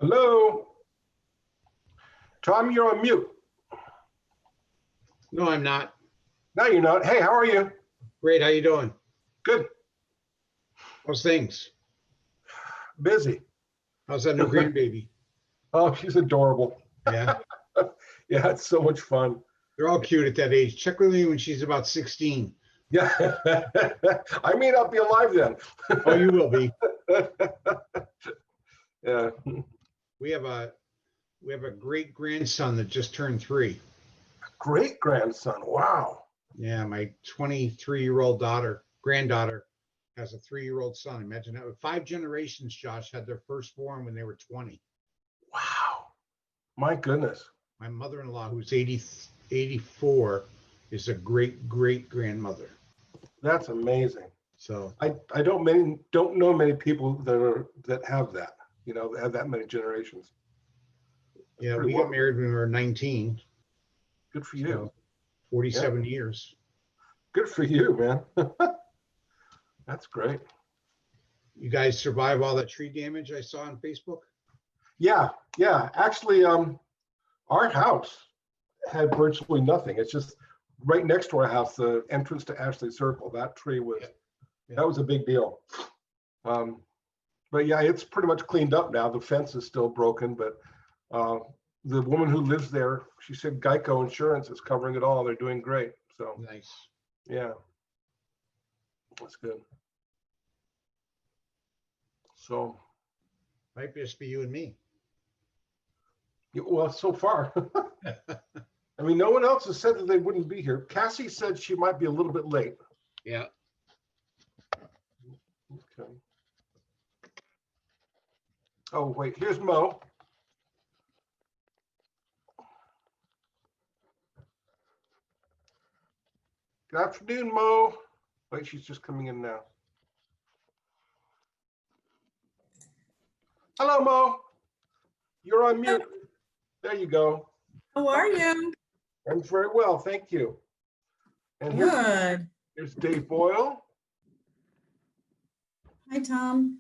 Hello? Tom, you're on mute. No, I'm not. No, you're not. Hey, how are you? Great. How you doing? Good. How's things? Busy. How's that new grandbaby? Oh, she's adorable. Yeah. Yeah, it's so much fun. They're all cute at that age. Check with me when she's about 16. Yeah. I may not be alive then. Oh, you will be. Yeah. We have a great grandson that just turned 3. Great grandson. Wow. Yeah, my 23-year-old granddaughter has a 3-year-old son. Imagine that. 5 generations, Josh, had their firstborn when they were 20. Wow. My goodness. My mother-in-law, who's 84, is a great grandmother. That's amazing. So I don't know many people that have that, that have that many generations. yeah, we got married when we were 19. Good for you. So 47 years. Good for you, man. That's great. You guys survive all that tree damage I saw on Facebook? Yeah. Actually, our house had virtually nothing. It's just right next to our house, the entrance to Ashley Circle. That tree was that was a big deal. But yeah, it's pretty much cleaned up now. The fence is still broken, but the woman who lives there, she said Geico Insurance is covering it all. They're doing great. So Nice. yeah, that's good. So Might just be you and me. well, so far. I mean, no one else has said that they wouldn't be here. Cassie said she might be a little bit late. Yeah. Okay. Oh, wait, here's Mo. Good afternoon, Mo. Wait, she's just coming in now. Hello, Mo. You're on mute. There you go. How are you? I'm very well, thank you. And Good. here's Dave Boyle. Hi, Tom.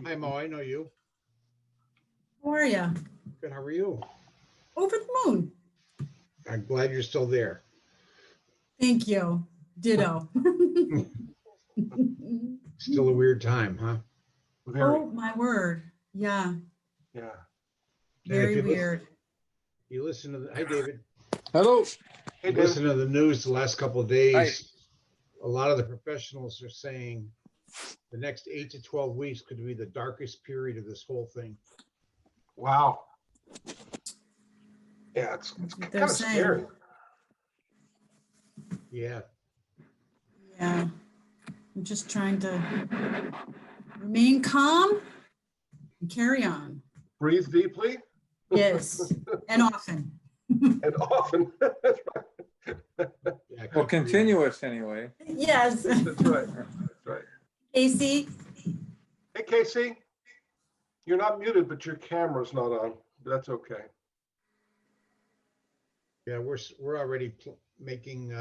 Hi, Mo. I know you. How are you? Good. How are you? Over the moon. I'm glad you're still there. Thank you. Ditto. Still a weird time, huh? Very. Oh, my word. Yeah. Yeah. Very weird. You listen to hi, David. Hello. Hey, You Dave. listen to the news the last couple of days. A lot of the professionals are saying the next 8 to 12 weeks could be the darkest period of this whole thing. Wow. Yeah, it's kind of scary. Yeah. Yeah. I'm just trying to remain calm and carry on. Breathe deeply. Yes. And often. And often. That's right. Yeah, Well, continuous anyway. Yes. That's right. That's right. Casey. Hey, Casey. You're not muted, but your camera's not on. That's okay. Yeah, we're already making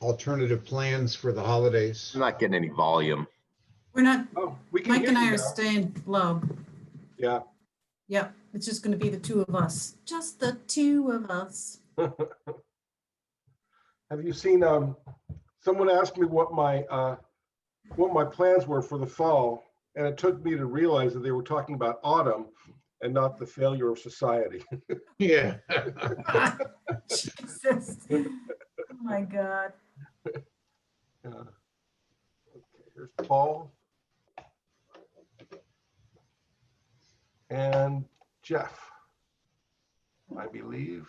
alternative plans for the holidays. I'm not getting any volume. We're not, Oh, we can Mike hear and I you are now. staying low. Yeah. Yep. It's just going to be the two of us. Just the two of us. Have you seen? Someone asked me what my plans were for the fall, and it took me to realize that they were talking about autumn and not the failure of society. Yeah. Jesus. Oh my God. Okay, here's Paul and Jeff, I believe.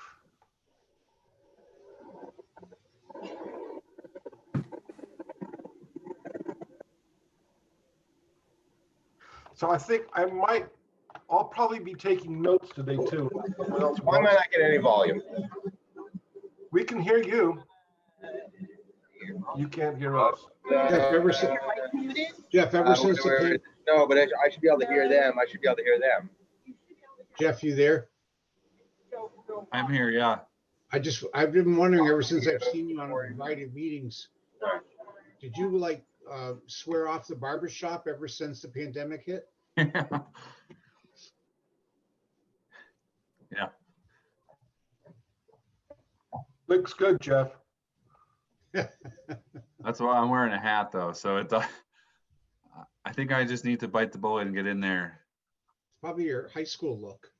So I think I'll probably be taking notes today too. Why am I not getting any volume? We can hear you. You can't hear us. Jeff, ever since the No, but I should be able to hear them. I should be able to hear them. Jeff, you there? I'm here, yeah. I've been wondering ever since I've seen you on a variety of meetings. Did you like swear off the barber shop ever since the pandemic hit? Yeah. Looks good, Jeff. That's why I'm wearing a hat though. So I think I just need to bite the bullet and get in there. Probably your high school look.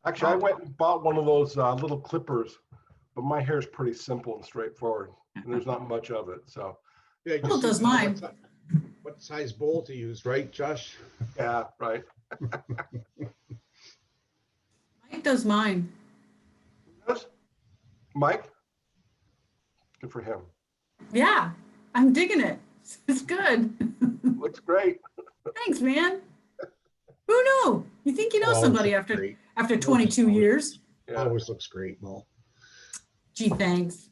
Actually, I went and bought one of those little clippers, but my hair is pretty simple and straightforward, and there's not much of it. So, Yeah, Well, does know mine. what size bowl to use, right, Josh? yeah, right. Mike does mine. Yes. Mike? Good for him. Yeah, I'm digging it. It's good. Looks great. Thanks, man. Who knew? You think you know Always somebody looks after great. 22 years? Yeah. Always looks great, Mo. Gee, thanks.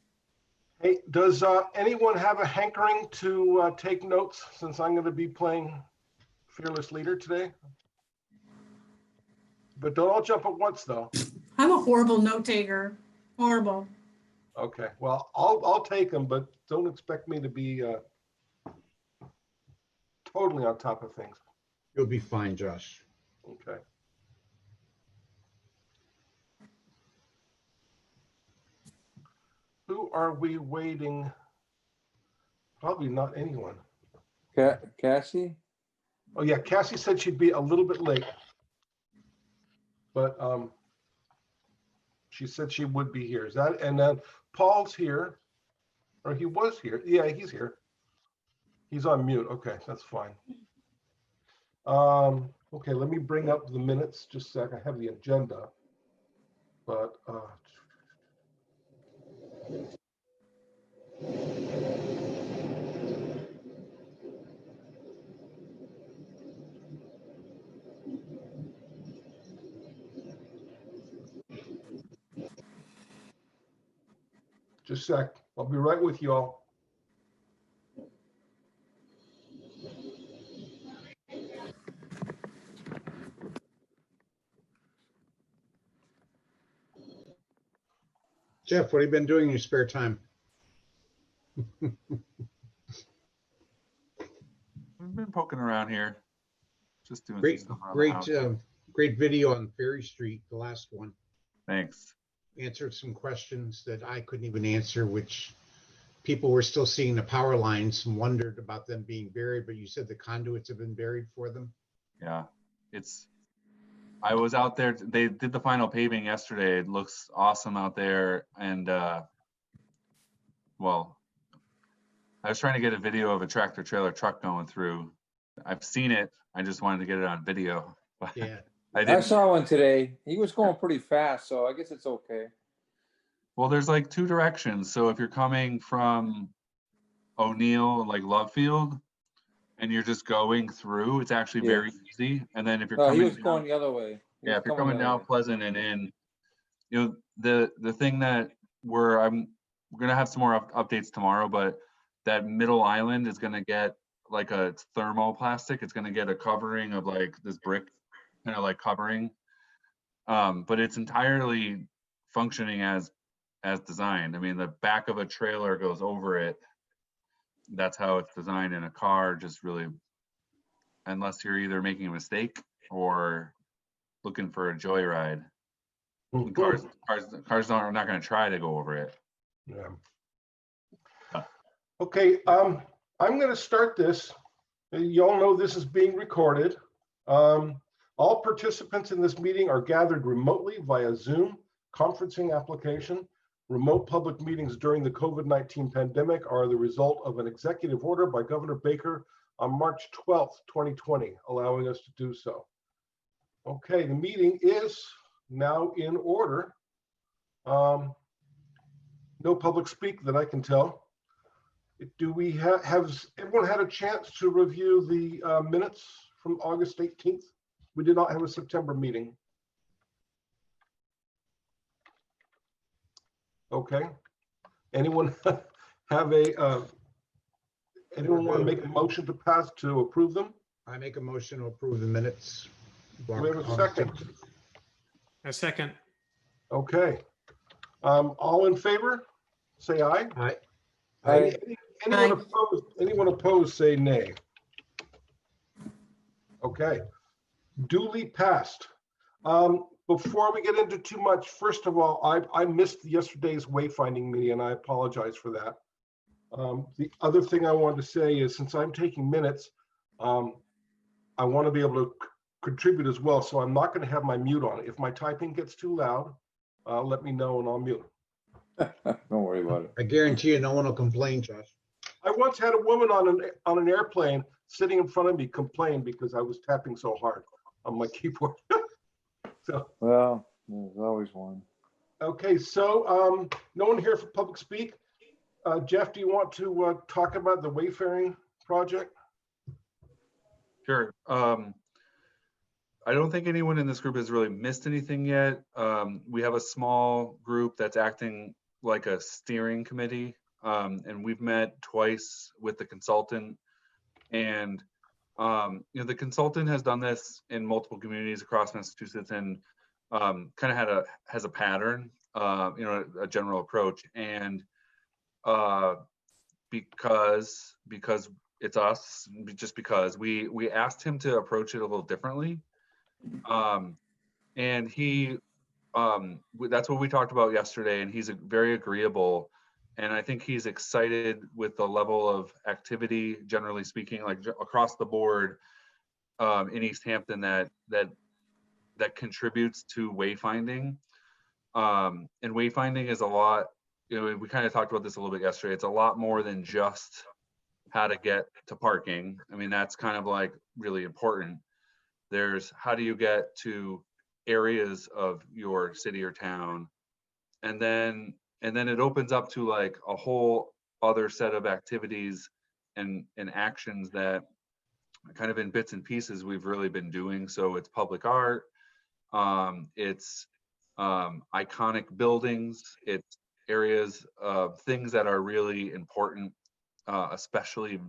Hey, does anyone have a hankering to take notes since I'm going to be playing Fearless Leader today? But don't all jump at once, though. I'm a horrible note taker. Horrible. Okay, well, I'll take them, but don't expect me to be totally on top of things. You'll be fine, Josh. Okay. Who are we waiting? Probably not anyone. Cassie? Oh yeah, Cassie said she'd be a little bit late, but she said she would be here. Is that, and then Paul's here, or he was here. Yeah, he's here. He's on mute. Okay, that's fine. Okay, let me bring up the minutes just a sec. I have the agenda, but just a sec. I'll be right with you all. Jeff, what have you been doing in your spare time? We've been poking around here. Just doing Great, some stuff around the great, house. great video on Ferry Street, the last one. Thanks. Answered some questions that I couldn't even answer, which people were still seeing the power lines and wondered about them being buried, but you said the conduits have been buried for them. Yeah, I was out there. They did the final paving yesterday. It looks awesome out there. And well, I was trying to get a video of a tractor trailer truck going through. I've seen it. I just wanted to get it on video. Yeah. I saw one today. He was going pretty fast, so I guess it's okay. Well, there's like two directions. So if you're coming from O'Neill, like Lovefield, and you're just going through, it's actually very easy. And then if you're No, coming he was down, going the other way. yeah, if you're coming down Pleasant and in, you know, the thing that we're gonna have some more updates tomorrow, but that middle island is gonna get like a thermoplastic. It's gonna get a covering of like this brick, kind of like covering, but it's entirely functioning as designed. I mean, the back of a trailer goes over it. That's how it's designed. In a car, just really, unless you're either making a mistake or looking for a joyride. Cars are not going to try to go over it. Yeah. Okay, I'm going to start this. You all know this is being recorded. All participants in this meeting are gathered remotely via Zoom conferencing application. Remote public meetings during the COVID-19 pandemic are the result of an executive order by Governor Baker on March 12th, 2020, allowing us to do so. Okay, the meeting is now in order. No public speak that I can tell. Do we have everyone had a chance to review the minutes from August 18th? We did not have a September meeting. Okay. Anyone have anyone want to make a motion to pass to approve them? I make a motion to approve the minutes. Do we have a second? A second. Okay. All in favor, say aye. Aye. Aye. Anyone opposed, say nay. Okay, duly passed. Before we get into too much, first of all, I missed yesterday's wayfinding meeting and I apologize for that. The other thing I wanted to say is, since I'm taking minutes, I want to be able to contribute as well. So I'm not going to have my mute on. If my typing gets too loud, let me know and I'll mute. Don't worry about it. I guarantee you, no one will complain, Josh. I once had a woman on an airplane sitting in front of me complain because I was tapping so hard on my keyboard. So, Well, there's always one. okay, so no one here for public speak. Jeff, do you want to talk about the wayfaring project? Sure. I don't think anyone in this group has really missed anything yet. We have a small group that's acting like a steering committee, and we've met twice with the consultant. And the consultant has done this in multiple communities across Massachusetts, and kind of has a pattern, a general approach. And because it's us, just because we asked him to approach it a little differently, and he that's what we talked about yesterday, and he's very agreeable, and I think he's excited with the level of activity, generally speaking, like across the board in Easthampton that contributes to wayfinding. And wayfinding is a lot, we kind of talked about this a little bit yesterday. It's a lot more than just how to get to parking. I mean, that's kind of like really important. There's how do you get to areas of your city or town, and then it opens up to like a whole other set of activities and actions that kind of in bits and pieces we've really been doing. So it's public art, it's iconic buildings, it's areas of things that are really important, especially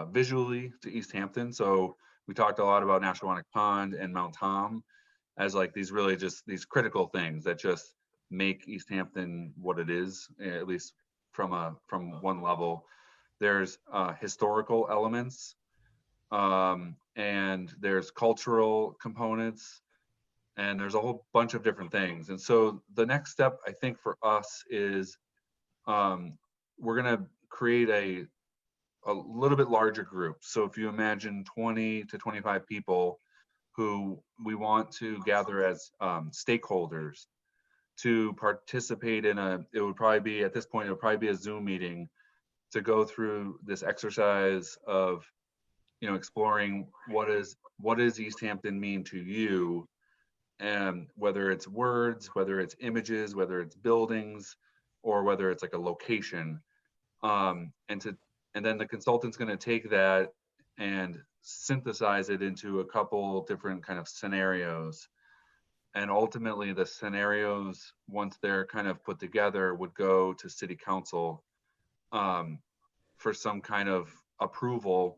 visually to Easthampton. So we talked a lot about Nashawanek Pond and Mount Tom as like these really just these critical things that just make Easthampton what it is, at least from one level. There's historical elements, and there's cultural components, and there's a whole bunch of different things. And so the next step, I think, for us is we're gonna create a little bit larger group. So if you imagine 20 to 25 people who we want to gather as stakeholders to participate in it would probably be, at this point, it would probably be a Zoom meeting to go through this exercise of, exploring what does Easthampton mean to you, and whether it's words, whether it's images, whether it's buildings, or whether it's like a location. And then the consultant's going to take that and synthesize it into a couple different kind of scenarios. And ultimately the scenarios, once they're kind of put together, would go to city council for some kind of approval.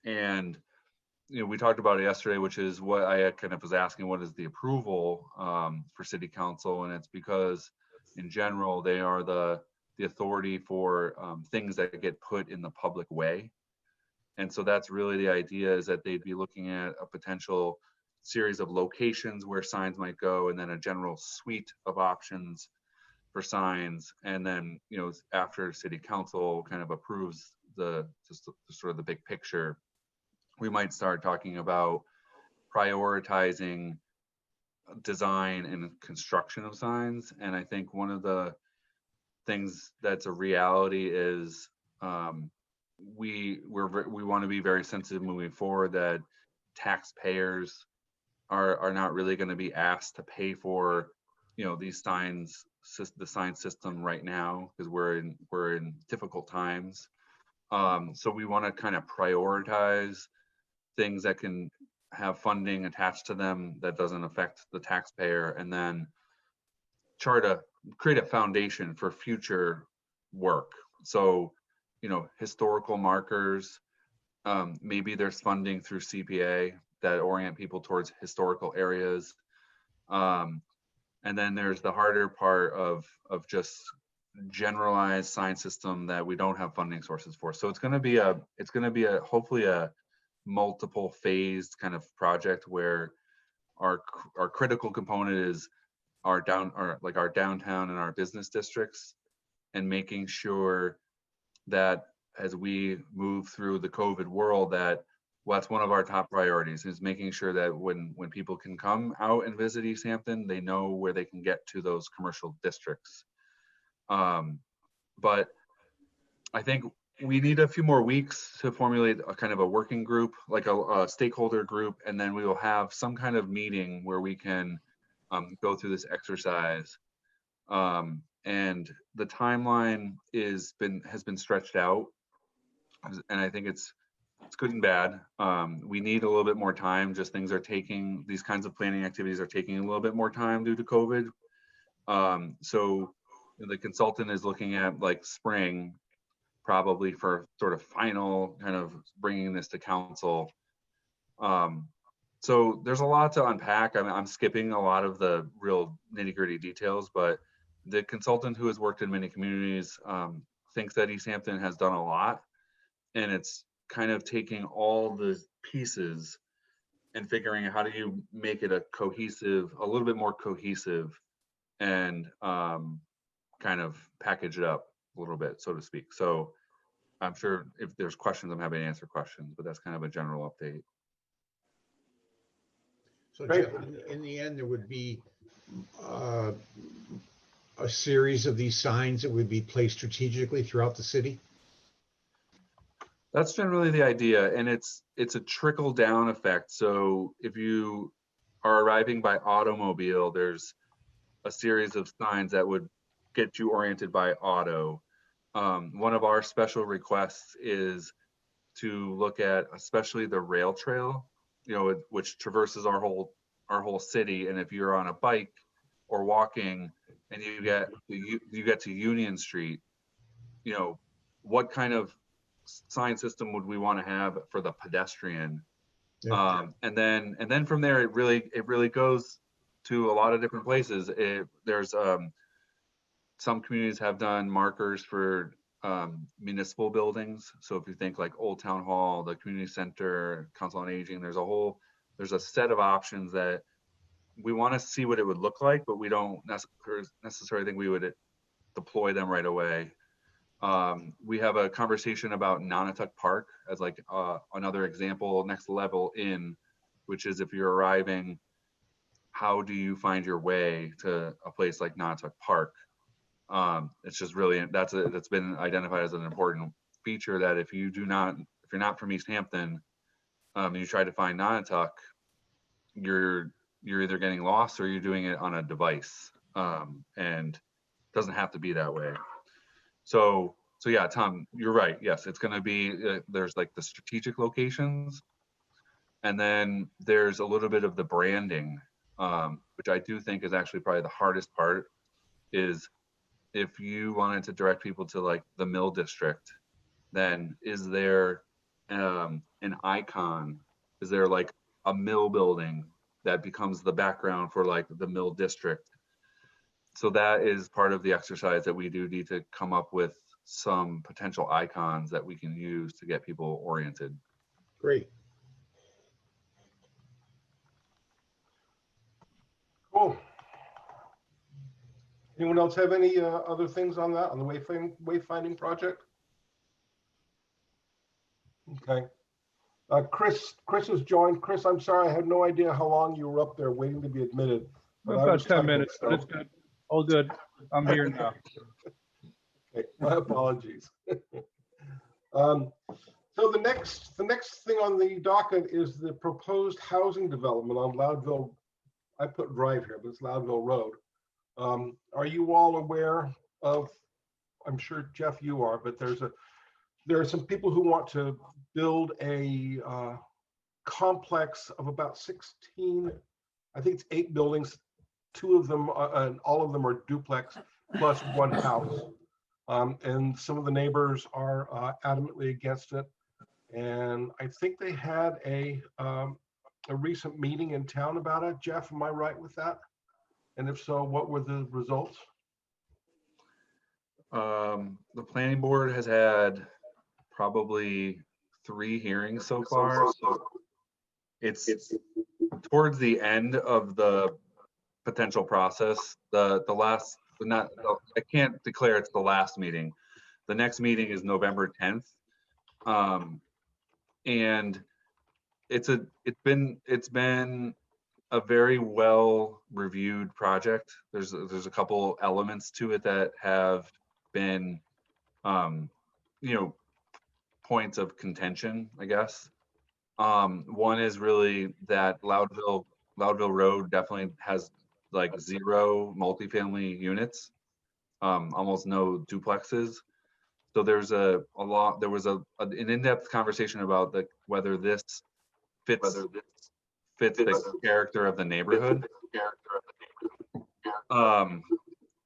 And, we talked about it yesterday, which is what I kind of was asking, what is the approval for city council? And it's because in general, they are the authority for things that get put in the public way. And so that's really the idea, is that they'd be looking at a potential series of locations where signs might go, and then a general suite of options for signs. And then, after city council kind of approves the sort of the big picture, we might start talking about prioritizing design and construction of signs. And I think one of the things that's a reality is we want to be very sensitive moving forward that taxpayers are not really going to be asked to pay for these signs, the sign system right now, because we're in difficult times. So we want to kind of prioritize things that can have funding attached to them that doesn't affect the taxpayer, and then try to create a foundation for future work. So, historical markers, maybe there's funding through CPA that orient people towards historical areas. And then there's the harder part of just generalized sign system that we don't have funding sources for. So it's going to be a hopefully a multiple phased kind of project where our critical component is our downtown and our business districts, and making sure that as we move through the COVID world, that's one of our top priorities, is making sure that when people can come out and visit Easthampton, they know where they can get to those commercial districts. But I think we need a few more weeks to formulate a kind of a working group, like a stakeholder group, and then we will have some kind of meeting where we can go through this exercise. And the timeline has been stretched out, and I think it's good and bad. We need a little bit more time. Just these kinds of planning activities are taking a little bit more time due to COVID. So the consultant is looking at like spring, probably for sort of final kind of bringing this to council. So there's a lot to unpack. I'm skipping a lot of the real nitty-gritty details, but the consultant who has worked in many communities thinks that Easthampton has done a lot, and it's kind of taking all the pieces and figuring out how do you make it a little bit more cohesive, and kind of package it up a little bit, so to speak. So I'm sure if there's questions, I'm happy to answer questions, but that's kind of a general update. So Jeff, in the end, there would be a series of these signs that would be placed strategically throughout the city? That's generally the idea, and it's a trickle down effect. So if you are arriving by automobile, there's a series of signs that would get you oriented by auto. One of our special requests is to look at especially the rail trail, which traverses our whole city. And if you're on a bike or walking and you get to Union Street, what kind of sign system would we want to have for the pedestrian? Yeah. And then from there, it really goes to a lot of different places. There's some communities have done markers for municipal buildings. So if you think like Old Town Hall, the community center, Council on Aging, there's a set of options that we want to see what it would look like, but we don't necessarily think we would deploy them right away. We have a conversation about Nonotuck Park as like another example, next level in, which is if you're arriving, how do you find your way to a place like Nonotuck Park? It's just really, that's been identified as an important feature, that if you're not from Easthampton, you try to find Nonotuck, you're either getting lost or you're doing it on a device, and it doesn't have to be that way. So yeah, Tom, you're right. Yes, it's going to be, there's like the strategic locations, and then there's a little bit of the branding, which I do think is actually probably the hardest part, is if you wanted to direct people to like the Mill District, then is there an icon? Is there like a mill building that becomes the background for like the Mill District? So that is part of the exercise that we do need to come up with some potential icons that we can use to get people oriented. Great. Cool. Anyone else have any other things on that, on the wayfinding project? Okay. Chris has joined. Chris, I'm sorry, I had no idea how long you were up there waiting to be admitted. But About 10 minutes, but it's good. All good. I'm here now. Okay, my apologies. So the next thing on the docket is the proposed housing development on Loudville. I put drive here, but it's Loudville Road. Are you all aware of, I'm sure Jeff you are, but there are some people who want to build a complex of about 16, I think it's 8 buildings, 2 of them and all of them are duplex plus 1 house. And some of the neighbors are adamantly against it. And I think they had a recent meeting in town about it. Jeff, am I right with that? And if so, what were the results? The planning board has had probably 3 hearings so far, so it's towards the end of the potential process. The last, not, I can't declare it's the last meeting. The next meeting is November 10th. And it's been a very well reviewed project. There's a couple elements to it that have been, you know, points of contention, I guess. One is really that Loudville Road definitely has like 0 multifamily units, almost no duplexes. So there's there was an in-depth conversation about whether this fits the character of the neighborhood.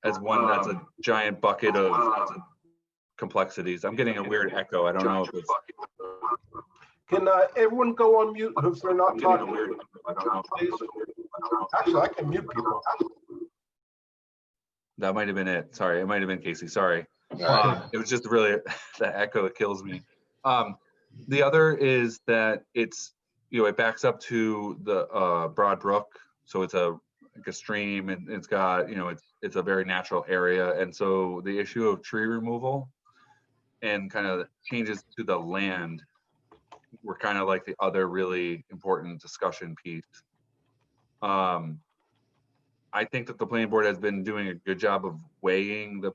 As one that's a giant bucket of complexities. I'm getting a weird echo. I don't know if it's. Can everyone go on mute if they're not talking? Please. Actually, I can mute people. That might have been it. Sorry, it might have been Casey. Sorry. It was just really the echo. It kills me. The other is that it's, you know, it backs up to the Broad Brook, so it's like a stream, and it's got, you know, it's a very natural area, and so the issue of tree removal and kind of changes to the land were kind of like the other really important discussion piece. I think that the planning board has been doing a good job of weighing the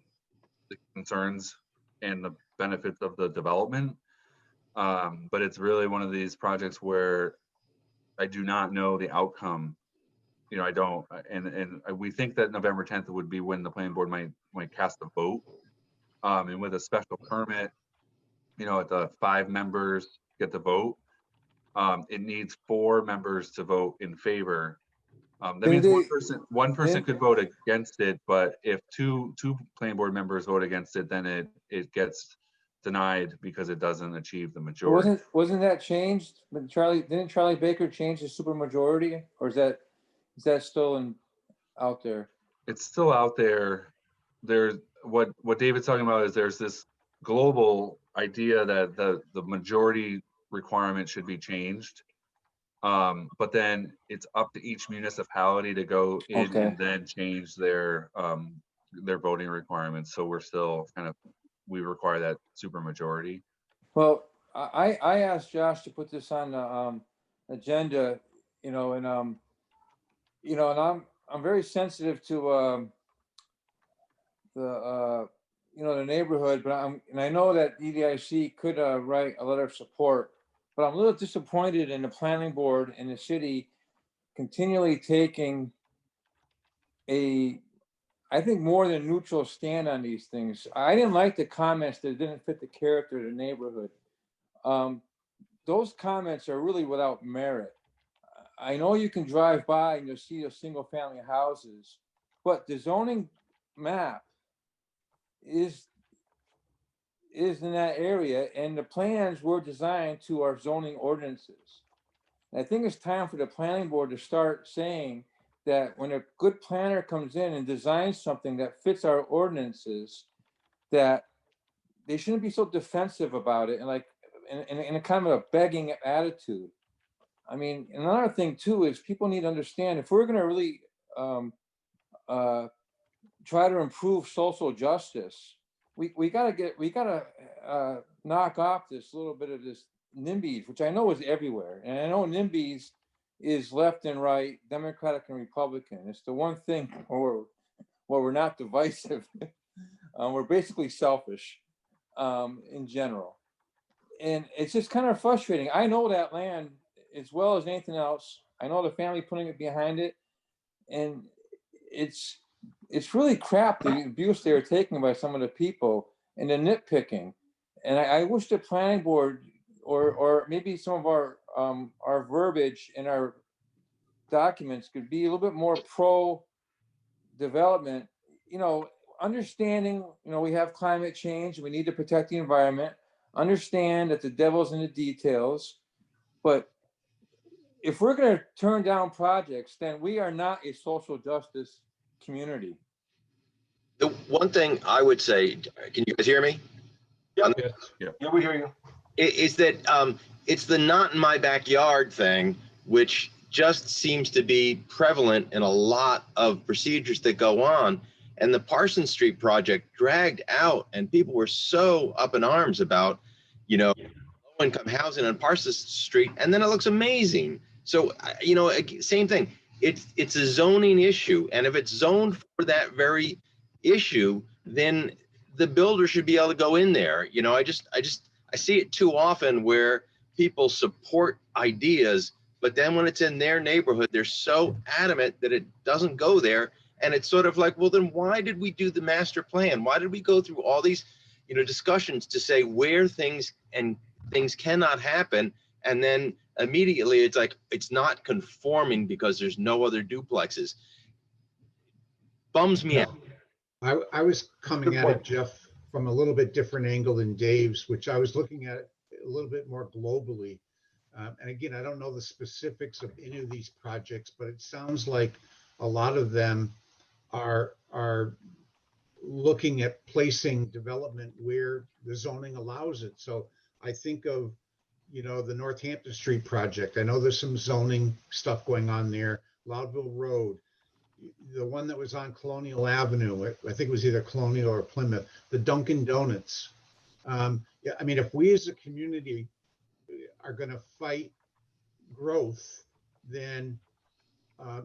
concerns and the benefits of the development. But it's really one of these projects where I do not know the outcome. You know, I don't, and we think that November 10th would be when the planning board might cast a vote. And with a special permit, you know, the 5 members get the vote. It needs 4 members to vote in favor. That means one person could vote against it, but if two planning board members vote against it, then it gets denied because it doesn't achieve the majority. Wasn't that changed? Didn't Charlie Baker change the supermajority, or is that still out there? It's still out there. There's what David's talking about is there's this global idea that the majority requirement should be changed. But then it's up to each municipality to go in and then change their voting requirements. So we're still we require that supermajority. Well, I asked Josh to put this on the agenda, you know, and you know, and I'm very sensitive to the neighborhood, but I know that EDIC could write a letter of support. But I'm a little disappointed in the planning board and the city continually taking I think more than neutral stand on these things. I didn't like the comments that didn't fit the character of the neighborhood. Those comments are really without merit. I know you can drive by and you'll see those single family houses, but the zoning map is in that area, and the plans were designed to our zoning ordinances. And I think it's time for the planning board to start saying that when a good planner comes in and designs something that fits our ordinances, that they shouldn't be so defensive about it and like in a kind of a begging attitude. I mean, another thing too is people need to understand, if we're going to really try to improve social justice, we gotta knock off this little bit of this NIMBYs, which I know is everywhere. And I know NIMBYs is left and right, Democratic and Republican. It's the one thing where we're not divisive. We're basically selfish in general. And it's just kind of frustrating. I know that land as well as anything else. I know the family putting it behind it. And it's really crap, the abuse they are taking by some of the people and the nitpicking. And I wish the planning board or maybe some of our verbiage in our documents could be a little bit more pro development, you know, understanding, you know, we have climate change, we need to protect the environment, understand that the devil's in the details. But if we're going to turn down projects, then we are not a social justice community. The one thing I would say, can you guys hear me? Yeah, Yes. we hear you. Is that it's the not in my backyard thing, which just seems to be prevalent in a lot of procedures that go on. And the Parsons Street project dragged out, and people were so up in arms about, low-income housing on Parsons Street, and then it looks amazing. So, same thing. It's a zoning issue, and if it's zoned for that very issue, then the builder should be able to go in there. I see it too often where people support ideas, but then when it's in their neighborhood, they're so adamant that it doesn't go there. And it's sort of like, well, then why did we do the master plan? Why did we go through all these, discussions to say where things cannot happen? And then immediately it's like, it's not conforming because there's no other duplexes. Bums me out. I was coming Good at point. it, Jeff, from a little bit different angle than Dave's, which I was looking at it a little bit more globally. And again, I don't know the specifics of any of these projects, but it sounds like a lot of them are looking at placing development where the zoning allows it. So I think of, the Northampton Street project. I know there's some zoning stuff going on there. Loudville Road, the one that was on Colonial Avenue, I think it was either Colonial or Plymouth, the Dunkin' Donuts. If we as a community are going to fight growth, then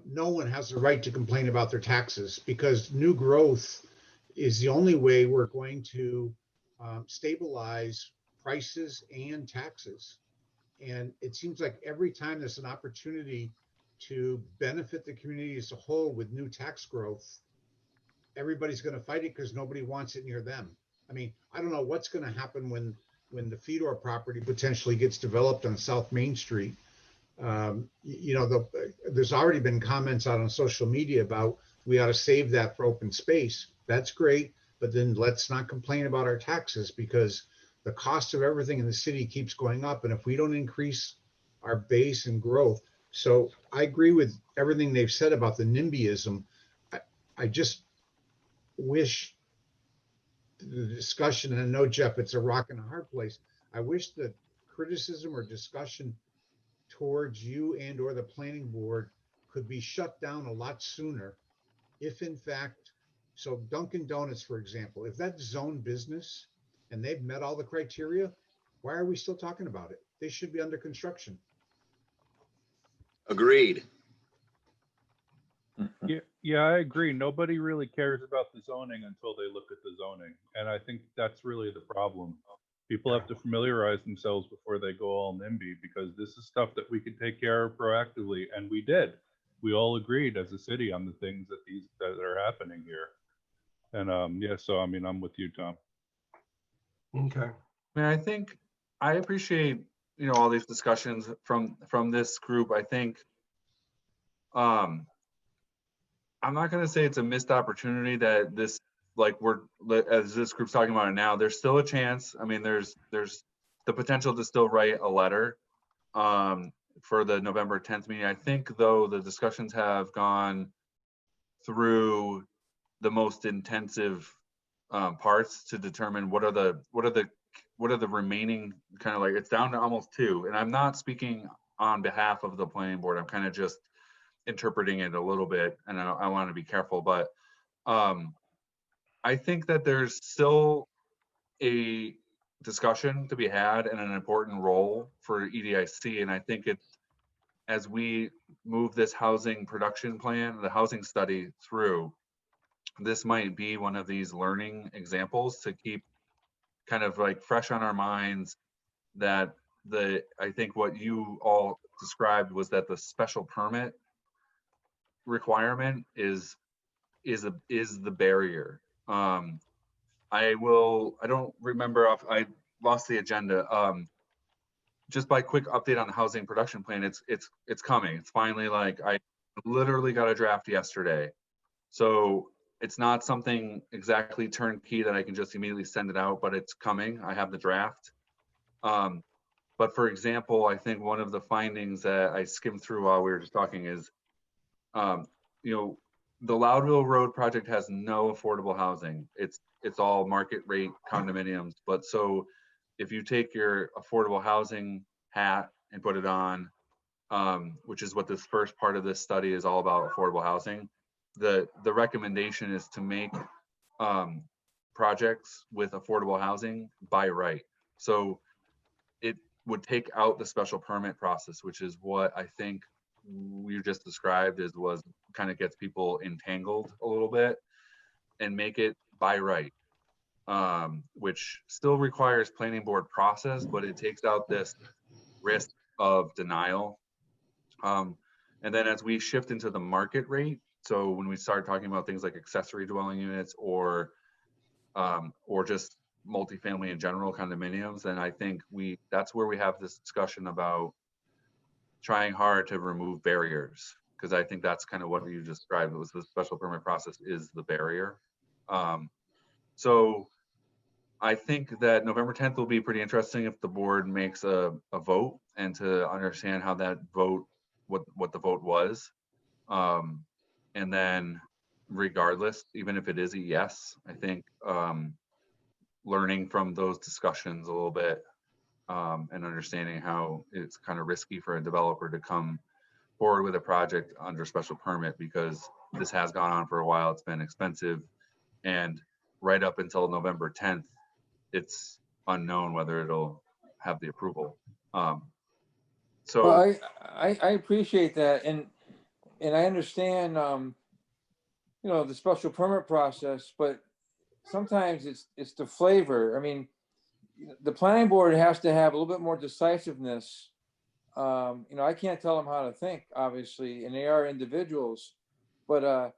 no one has the right to complain about their taxes, because new growth is the only way we're going to stabilize prices and taxes. And it seems like every time there's an opportunity to benefit the community as a whole with new tax growth, everybody's going to fight it because nobody wants it near them. I don't know what's going to happen when the Fedor property potentially gets developed on South Main Street. There's already been comments out on social media about we ought to save that for open space. That's great, but then let's not complain about our taxes, because the cost of everything in the city keeps going up. And if we don't increase our base and growth, so I agree with everything they've said about the NIMBYism. I just wish the discussion, and I know, Jeff, it's a rock and a hard place. I wish the criticism or discussion towards you and or the planning board could be shut down a lot sooner. If in fact, so Dunkin' Donuts, for example, if that's zone business and they've met all the criteria, why are we still talking about it? They should be under construction. Agreed. Yeah, I agree. Nobody really cares about the zoning until they look at the zoning. And I think that's really the problem. People have to familiarize themselves before they go all NIMBY, because this is stuff that we could take care of proactively. And we did. We all agreed as a city on the things that are happening here. And so I'm with you, Tom. Okay. I think I appreciate, all these discussions from this group. I think, I'm not going to say it's a missed opportunity that this, as this group's talking about it now, there's still a chance. There's the potential to still write a letter for the November 10th meeting. I think, though, the discussions have gone through the most intensive parts to determine what are the remaining kind of it's down to almost 2. And I'm not speaking on behalf of the planning board. I'm kind of just interpreting it a little bit, and I want to be careful, but I think that there's still a discussion to be had and an important role for EDIC. And I think as we move this housing production plan, the housing study through, this might be one of these learning examples to keep kind of fresh on our minds, that I think what you all described was that the special permit requirement is the barrier. I don't remember I lost the agenda. Just by quick update on the housing production plan, it's coming. It's finally I literally got a draft yesterday. So it's not something exactly turnkey that I can just immediately send it out, but it's coming. I have the draft. But for example, I think one of the findings that I skimmed through while we were just talking is, the Loudville Road project has no affordable housing. It's all market rate condominiums. But so if you take your affordable housing hat and put it on, which is what this first part of this study is all about, affordable housing, the recommendation is to make projects with affordable housing by right. So it would take out the special permit process, which is what I think you just described was kind of gets people entangled a little bit, and make it by right, which still requires planning board process, but it takes out this risk of denial. And then as we shift into the market rate, so when we start talking about things like accessory dwelling units or just multifamily in general, condominiums, then I think that's where we have this discussion about trying hard to remove barriers, because I think that's kind of what you described. It was the special permit process is the barrier. So I think that November 10th will be pretty interesting if the board makes a vote, and to understand how that vote, what the vote was. And then regardless, even if it is a yes, I think learning from those discussions a little bit, and understanding how it's kind of risky for a developer to come forward with a project under special permit, because this has gone on for a while, it's been expensive, and right up until November 10th, it's unknown whether it'll have the approval. So Well, I appreciate that, and I understand, you know, the special permit process, but sometimes it's the flavor. I mean, the planning board has to have a little bit more decisiveness. You know, I can't tell them how to think, obviously, and they are individuals, but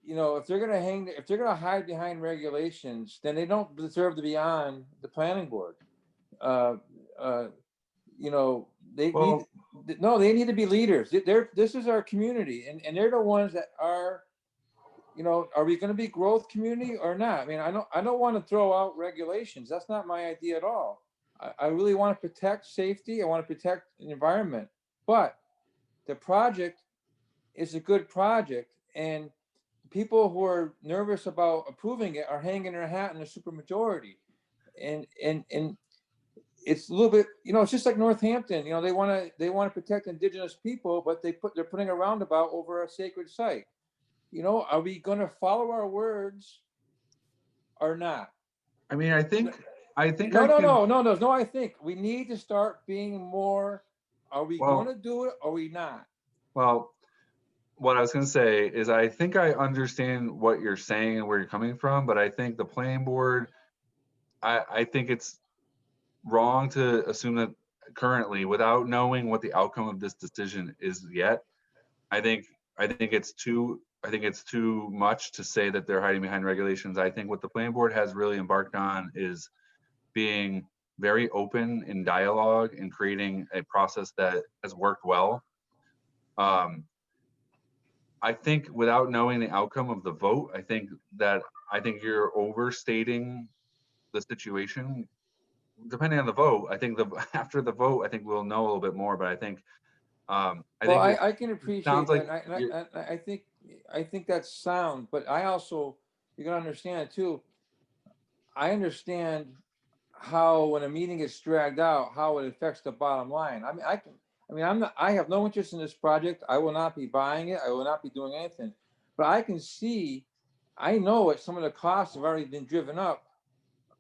you know, if they're gonna hide behind regulations, then they don't deserve to be on the planning board. You know, they need to be leaders. This is our community, and they're the ones that are, you know, are we going to be growth community or not? I mean, I don't want to throw out regulations. That's not my idea at all. I really want to protect safety. I want to protect the environment, but the project is a good project, and people who are nervous about approving it are hanging their hat in the supermajority, and it's a little bit, you know, it's just like Northampton. You know, they want to protect indigenous people, but they're putting a roundabout over a sacred site. You know, are we going to follow our words or not? I mean, I think No. I think we need to start being more. Are we going to do it or are we not? Well, what I was going to say is I think I understand what you're saying and where you're coming from, but I think the planning board, I think it's wrong to assume that currently, without knowing what the outcome of this decision is yet, I think it's too much to say that they're hiding behind regulations. I think what the planning board has really embarked on is being very open in dialogue and creating a process that has worked well. I think without knowing the outcome of the vote, I think you're overstating the situation. Depending on the vote, I think after the vote, I think we'll know a little bit more. But I think I can appreciate sounds that. like I think that's sound, but I also, you gotta understand too. I understand how when a meeting gets dragged out, how it affects the bottom line. I have no interest in this project. I will not be buying it. I will not be doing anything. But I can see, I know what some of the costs have already been driven up.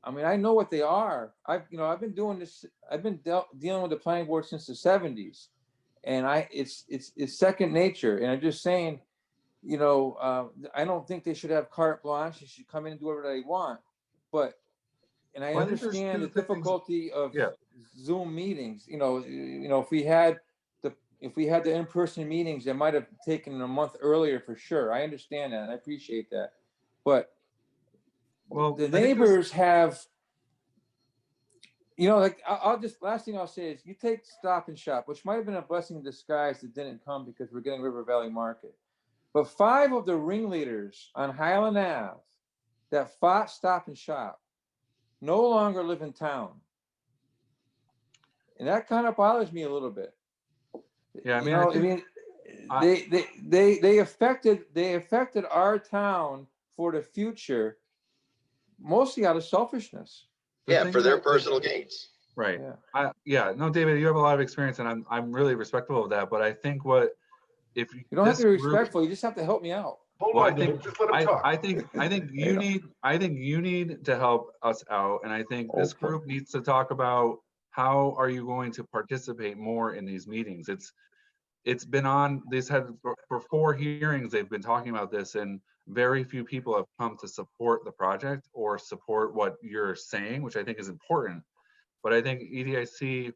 I mean, I know what they are. I've been doing this. I've been dealing with the planning board since the 70s, and it's second nature. And I'm just saying, you know, I don't think they should have carte blanche. They should come in and do whatever they want. But, and I understand the difficulty of Zoom meetings. You know, if we had the in-person meetings, it might have taken a month earlier for sure. I understand that, and I appreciate that. But the neighbors have, you know, like last thing I'll say is you take Stop and Shop, which might have been a blessing in disguise that didn't come because we're getting River Valley Market. But 5 of the ringleaders on Highland Ave that fought Stop and Shop no longer live in town. And that kind of bothers me a little bit. Yeah, I mean, they affected our town for the future, mostly out of selfishness. Yeah, for their personal gains. Right. Yeah. No, David, you have a lot of experience, and I'm really respectful of that. But I think if You don't have this to be group- respectful. You just have to help me out. Hold Well, on, David, just let him talk. I think you need to help us out, and I think this Okay. group needs to talk about how are you going to participate more in these meetings. It's been on. These had for 4 hearings. They've been talking about this, and very few people have come to support the project or support what you're saying, which I think is important. But I think EDIC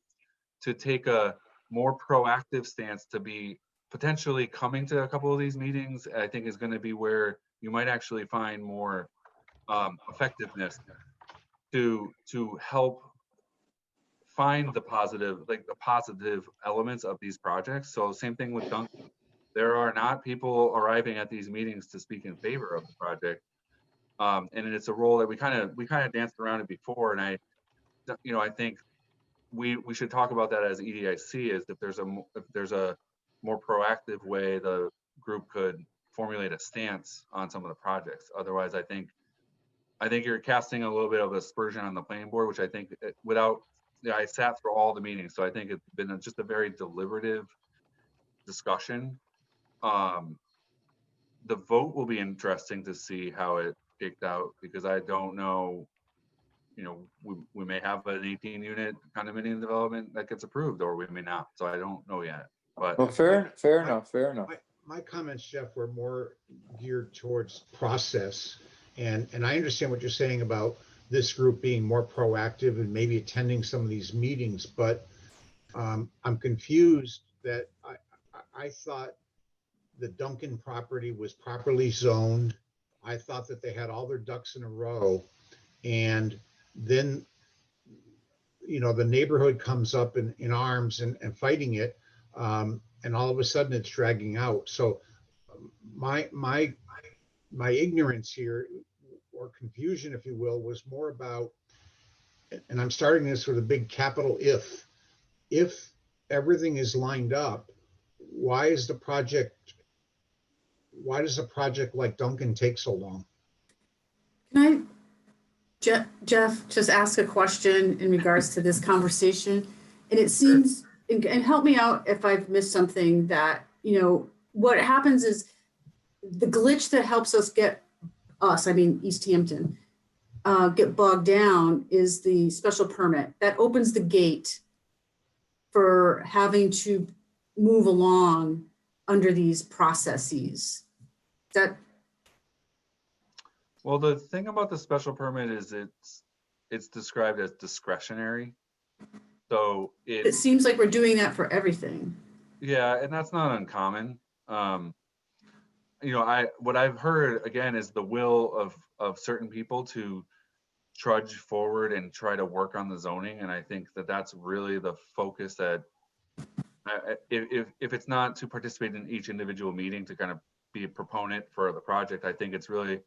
to take a more proactive stance to be potentially coming to a couple of these meetings, I think is going to be where you might actually find more effectiveness to help find the positive elements of these projects. So same thing with Duncan. There are not people arriving at these meetings to speak in favor of the project. And it's a role that we kind of danced around it before. And I think we should talk about that as EDIC, is if there's a more proactive way the group could formulate a stance on some of the projects. Otherwise, I think you're casting a little bit of aspersion on the planning board, which I think I sat through all the meetings, so I think it's been just a very deliberative discussion. The vote will be interesting to see how it kicked out, because I don't know, we may have an 18-unit condominium development that gets approved, or we may not. So I don't know yet. But Well, fair enough. My comments, Jeff, were more geared towards process. And I understand what you're saying about this group being more proactive and maybe attending some of these meetings, but I'm confused that I thought the Duncan property was properly zoned. I thought that they had all their ducks in a row. And then, the neighborhood comes up in arms and fighting it. And all of a sudden it's dragging out. So my ignorance here, or confusion, if you will, was more about, and I'm starting this with a big capital if everything is lined up, why does a project like Duncan take so long? Can I, Jeff, just ask a question in regards to this conversation? And it seems, and help me out if I've missed something, that, what happens is the glitch that helps us Easthampton, get bogged down is the special permit. That opens the gate for having to move along under these processes. Well, the thing about the special permit is it's described as discretionary. So it seems like we're doing that for everything. Yeah, and that's not uncommon. What I've heard again is the will of certain people to trudge forward and try to work on the zoning, and I think that's really the focus. That if it's not to participate in each individual meeting to kind of be a proponent for the project, I think it's really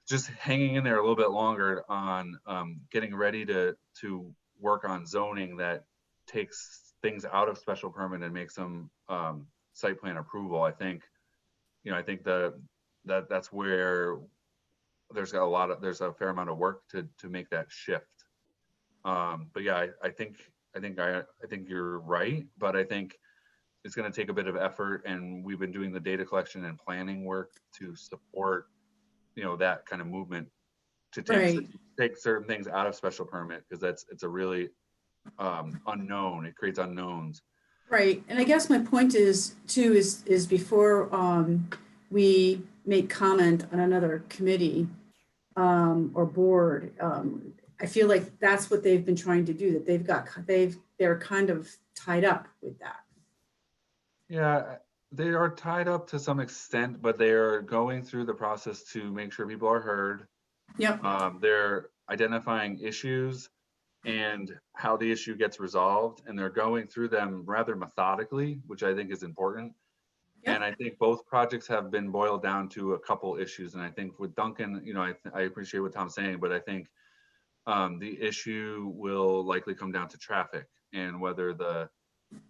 just hanging in there a little bit longer on getting ready to work on zoning that takes things out of special permit and makes them site plan approval. I think that's where there's a fair amount of work to make that shift. But yeah, I think you're right, but I think it's going to take a bit of effort, and we've been doing the data collection and planning work to support that kind of movement to take certain things out of special permit, because it's a really unknown. It creates unknowns. Right, and I guess my point is before we make comment on another committee or board, I feel like that's what they've been trying to do. That they're kind of tied up with that. Yeah, they are tied up to some extent, but they are going through the process to make sure people are heard. Yep. They're identifying issues and how the issue gets resolved, and they're going through them rather methodically, which I think is important. Yep. And I think both projects have been boiled down to a couple issues. And I think with Duncan, I appreciate what Tom's saying, but I think the issue will likely come down to traffic, and whether the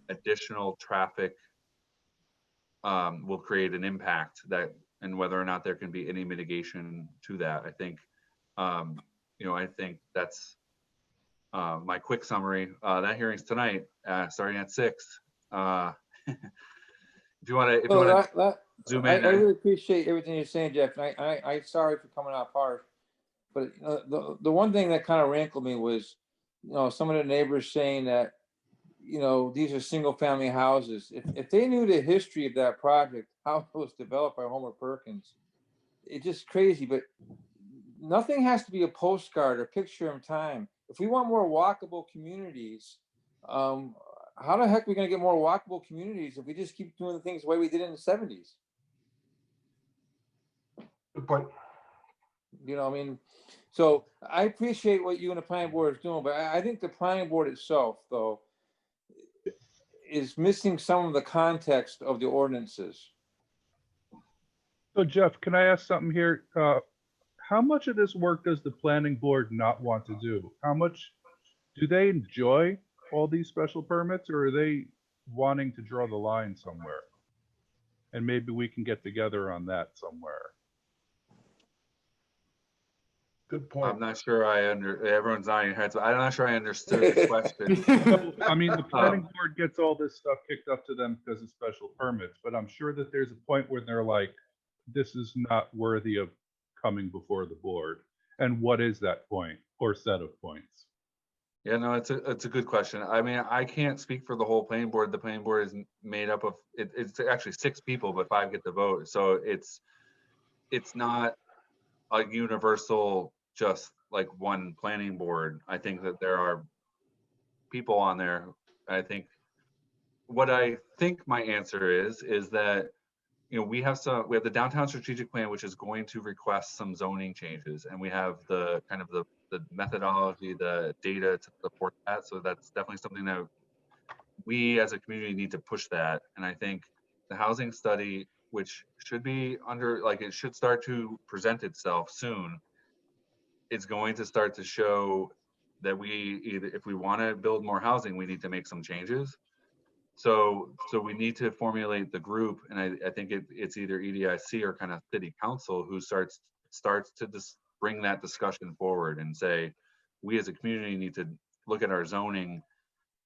additional traffic will create an impact that, and whether or not there can be any mitigation to that. I think, I think that's my quick summary. That hearing's tonight, starting at 6. If you want to, zoom in. I really appreciate everything you're saying, Jeff. And I sorry for coming out harsh, but the one thing that kind of rankled me was, some of the neighbors saying that, these are single family houses. If they knew the history of that project, how it was developed by Homer Perkins, it's just crazy. But nothing has to be a postcard or picture in time. If we want more walkable communities, how the heck are we going to get more walkable communities if we just keep doing the things the way we did in the 70s? Good point. So I appreciate what you and the planning board is doing, but I think the planning board itself, though, is missing some of the context of the ordinances. So Jeff, can I ask something here? How much of this work does the planning board not want to do? How much do they enjoy all these special permits, or are they wanting to draw the line somewhere? And maybe we can get together on that somewhere. Good point. I'm not sure everyone's nodding their heads, but I'm not sure I understood the question. I mean, the planning board gets all this stuff kicked up to them because of special permits, but I'm sure that there's a point where they're like, this is not worthy of coming before the board. And what is that point or set of points? Yeah, no, it's a good question. I mean, I can't speak for the whole planning board. The planning board is made up of, it's actually 6 people, but 5 get the vote. So it's not a universal, just like one planning board. I think that there are people on there. I think what I think my answer is that, we have the downtown strategic plan, which is going to request some zoning changes, and we have the kind of the methodology, the data to support that. So that's definitely something that we as a community need to push that. And I think the housing study, which should be it should start to present itself soon, it's going to start to show that if we want to build more housing, we need to make some changes. So we need to formulate the group, and I think it's either EDIC or kind of city council who starts to just bring that discussion forward and say, we as a community need to look at our zoning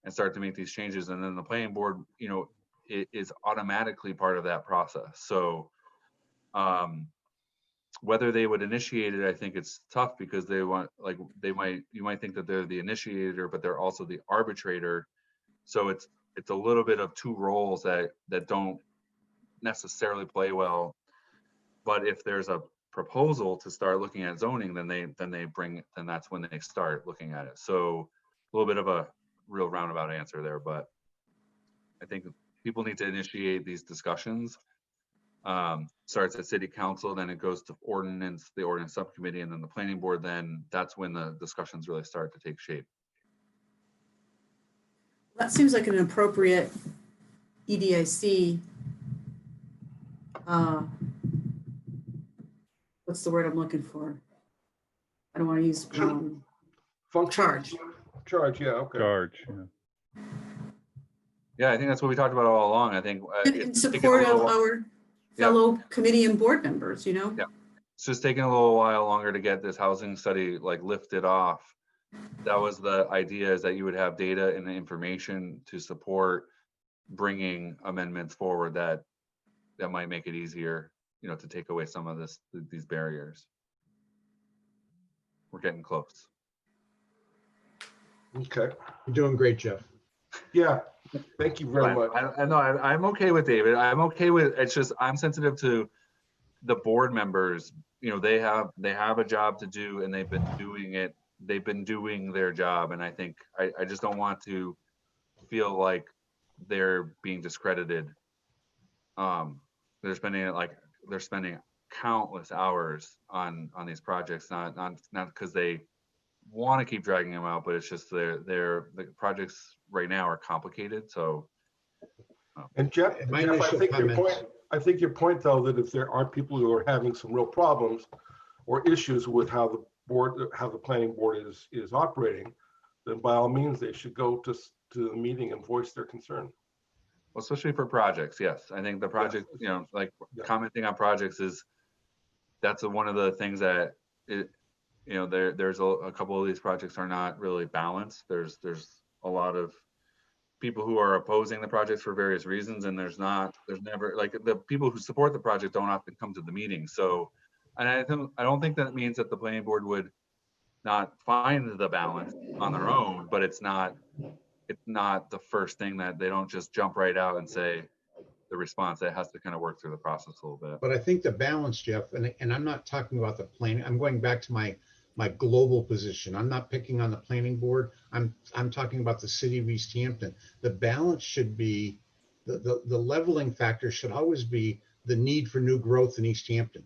and start to make these changes. And then the planning board, it is automatically part of that process. So whether they would initiate it, I think it's tough because you might think that they're the initiator, but they're also the arbitrator. So it's a little bit of 2 roles that don't necessarily play well. But if there's a proposal to start looking at zoning, then that's when they start looking at it. So a little bit of a real roundabout answer there, but I think people need to initiate these discussions. Starts at city council, then it goes to the ordinance subcommittee, and then the planning board. Then that's when the discussions really start to take shape. That seems like an appropriate EDIC. What's the word I'm looking for? I don't want to use charge. Charge, yeah, okay. Charge, yeah. Yeah, I think that's what we talked about all along. I think In support of our fellow committee and board members, Yeah, it's just taking a little while longer to get this housing study lifted off. That was the idea, is that you would have data and information to support bringing amendments forward that might make it easier, to take away some of these barriers. We're getting close. Okay. You're doing great, Jeff. Yeah. Thank you very much. I know I'm okay with David. I'm okay with, it's just, I'm sensitive to the board members. They have a job to do, and they've been doing it. They've been doing their job. And I think I just don't want to feel like they're being discredited. They're spending countless hours on these projects, not because they want to keep dragging them out, but it's just the projects right now are complicated. So, and Jeff, I think your point though, that if there are people who are having some real problems or issues with how the planning board is operating, then by all means they should go to the meeting and voice their concern. especially for projects, yes. I think the project, like commenting on projects that's one of the things that there's a couple of these projects are not really balanced. There's a lot of people who are opposing the projects for various reasons, and there's never, like, the people who support the project don't often come to the meeting. So, and I don't think that means that the planning board would not find the balance on their own, but it's not the first thing that they don't just jump right out and say the response. It has to kind of work through the process a little bit. But I think the balance, Jeff, and I'm not talking about the planning, I'm going back to my global position. I'm not picking on the planning board. I'm talking about the city of Easthampton. The balance should be, the leveling factor should always be the need for new growth in Easthampton.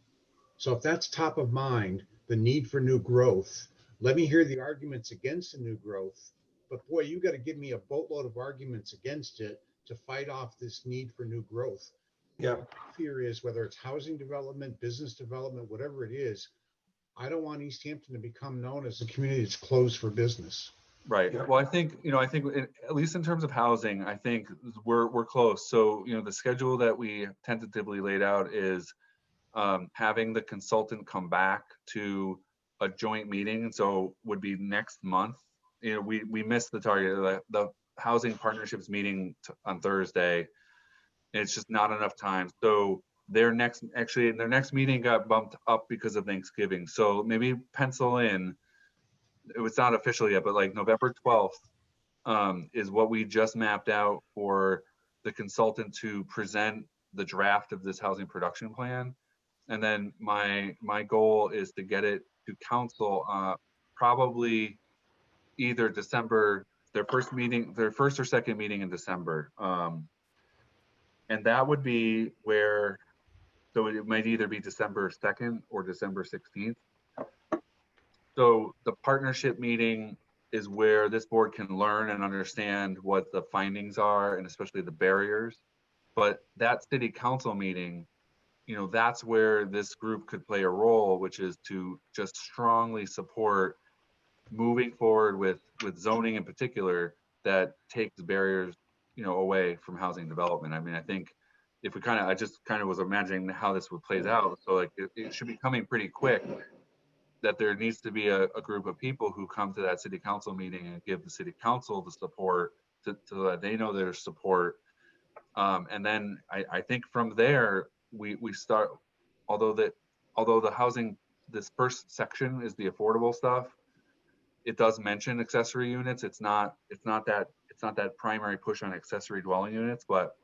So if that's top of mind, the need for new growth, let me hear the arguments against the new growth. But boy, you got to give me a boatload of arguments against it to fight off this need for new growth. Yeah. My fear is, whether it's housing development, business development, whatever it is, I don't want Easthampton to become known as a community that's closed for business. Right. Well, I think at least in terms of housing, I think we're close. So, the schedule that we tentatively laid out is having the consultant come back to a joint meeting. And so would be next month. We missed the target. The housing partnerships meeting on Thursday. It's just not enough time. So their next meeting got bumped up because of Thanksgiving. So maybe pencil in, it was not official yet, but like November 12th is what we just mapped out for the consultant to present the draft of this housing production plan. And then my goal is to get it to council probably either December, their first or second meeting in December. And that would be where, so it might either be December 2nd or December 16th. So the partnership meeting is where this board can learn and understand what the findings are, and especially the barriers. But that city council meeting, that's where this group could play a role, which is to just strongly support moving forward with zoning in particular that takes barriers, away from housing development. I mean, I think if I just was imagining how this would play out. So like it should be coming pretty quick, that there needs to be a group of people who come to that city council meeting and give the city council the support to let they know their support. And then I think from there we start, although the housing, this first section is the affordable stuff, it does mention accessory units. It's not that primary push on accessory dwelling units, but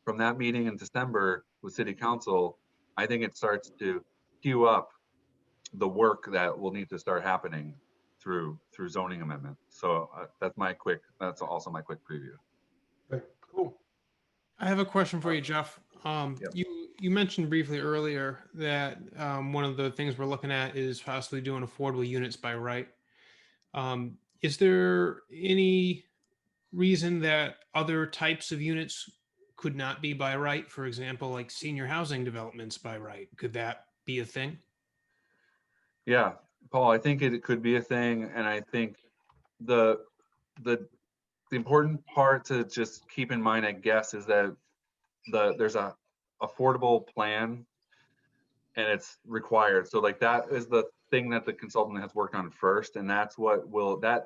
from that meeting in December with city council, I think it starts to queue up the work that will need to start happening through zoning amendment. So that's also my quick preview. Okay, cool. I have a question for you, Jeff. Yep. You mentioned briefly earlier that one of the things we're looking at is possibly doing affordable units by right. Is there any reason that other types of units could not be by right? For example, like senior housing developments by right. Could that be a thing? Yeah, Paul, I think it could be a thing. And I think the important part to just keep in mind, I guess, is that there's a affordable plan and it's required. So like that is the thing that the consultant has worked on first, and that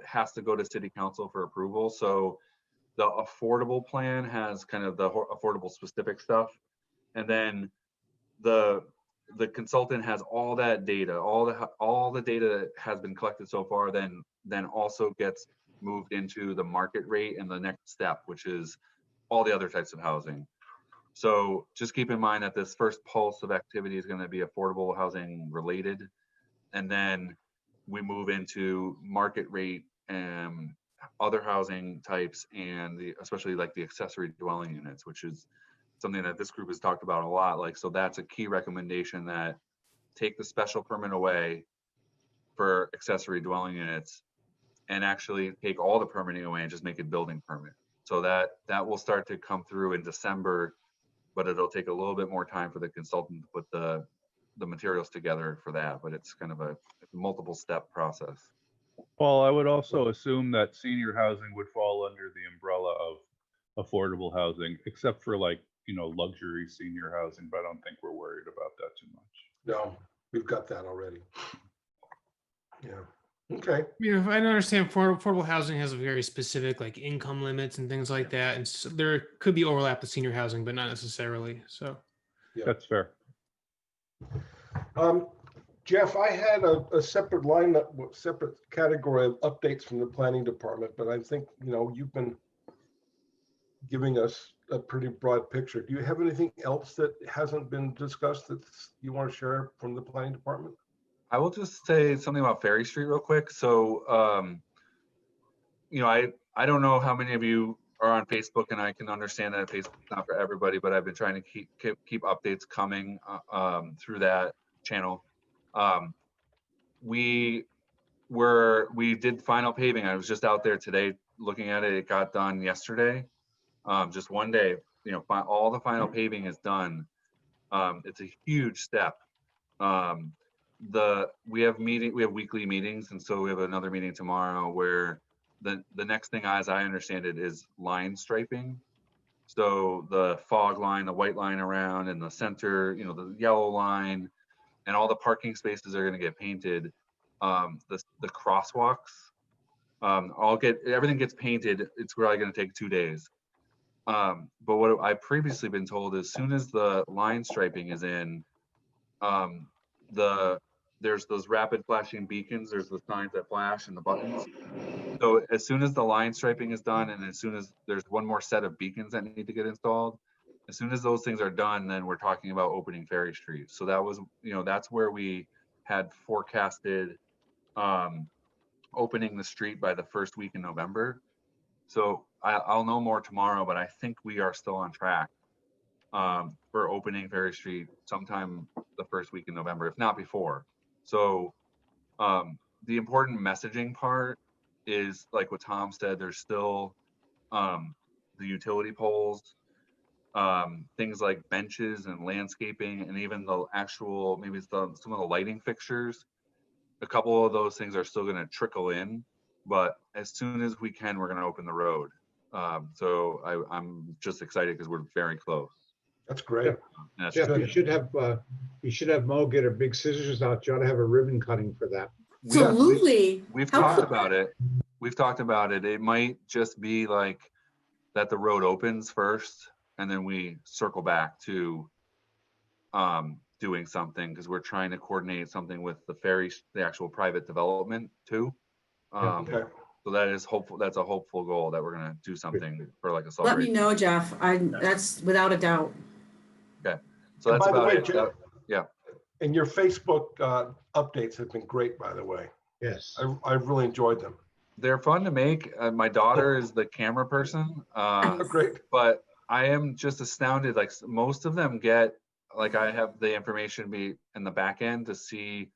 has to go to city council for approval. So the affordable plan has kind of the affordable specific stuff, and then the consultant has all that data, all the data that has been collected so far, then also gets moved into the market rate and the next step, which is all the other types of housing. So just keep in mind that this first pulse of activity is going to be affordable housing related. And then we move into market rate and other housing types, and especially like the accessory dwelling units, which is something that this group has talked about a lot. Like, so that's a key recommendation, that take the special permit away for accessory dwelling units and actually take all the permitting away and just make it building permit. So that will start to come through in December, but it'll take a little bit more time for the consultant to put the materials together for that. But it's kind of a multiple step process. Paul, I would also assume that senior housing would fall under the umbrella of affordable housing, except for like, luxury senior housing, but I don't think we're worried about that too much. No, we've got that already. Yeah. Okay. If I understand, affordable housing has a very specific like income limits and things like that, and so there could be overlap with senior housing, but not necessarily. So Yeah. That's fair. Jeff, I had a separate separate category of updates from the planning department, but I think, you've been giving us a pretty broad picture. Do you have anything else that hasn't been discussed that you want to share from the planning department? I will just say something about Ferry Street real quick. So, I don't know how many of you are on Facebook, and I can understand that Facebook's not for everybody, but I've been trying to keep updates coming through that channel. We did final paving. I was just out there today looking at it. It got done yesterday. Just one day, all the final paving is done. It's a huge step. We have weekly meetings, and so we have another meeting tomorrow where the next thing, as I understand it, is line striping. So the fog line, the white line around in the center, the yellow line, and all the parking spaces are going to get painted. The crosswalks, everything gets painted. It's probably going to take 2 days. But what I've previously been told is, as soon as the line striping is in, there's those rapid flashing beacons, there's the signs that flash and the buttons. So as soon as the line striping is done, and as soon as there's one more set of beacons that need to get installed, as soon as those things are done, then we're talking about opening Ferry Street. So that was, that's where we had forecasted opening the street by the first week in November. So I'll know more tomorrow, but I think we are still on track for opening Ferry Street sometime the first week in November, if not before. So the important messaging part is, like what Tom said, there's still the utility poles, things like benches and landscaping, and even the actual, maybe it's some of the lighting fixtures. A couple of those things are still going to trickle in, but as soon as we can, we're going to open the road. So I'm just excited because we're very close. That's great. Jeff, you should have Mo get her big scissors out. You ought to have a ribbon cutting for that. Absolutely. We've talked about it. We've talked about it. It might just be like that the road opens first, and then we circle back to doing something, because we're trying to coordinate something with the actual private development too. Okay. So that is hopeful. That's a hopeful goal, that we're going to do something for like a Let celebration. me know, Jeff. That's without a doubt. Okay. So that's about it. Jeff, yeah. And your Facebook updates have been great, by the way. Yes. I've really enjoyed them. They're fun to make. My daughter is the camera person. Great. But I am just astounded. Like, most of them get, like, I have the information be in the back end to see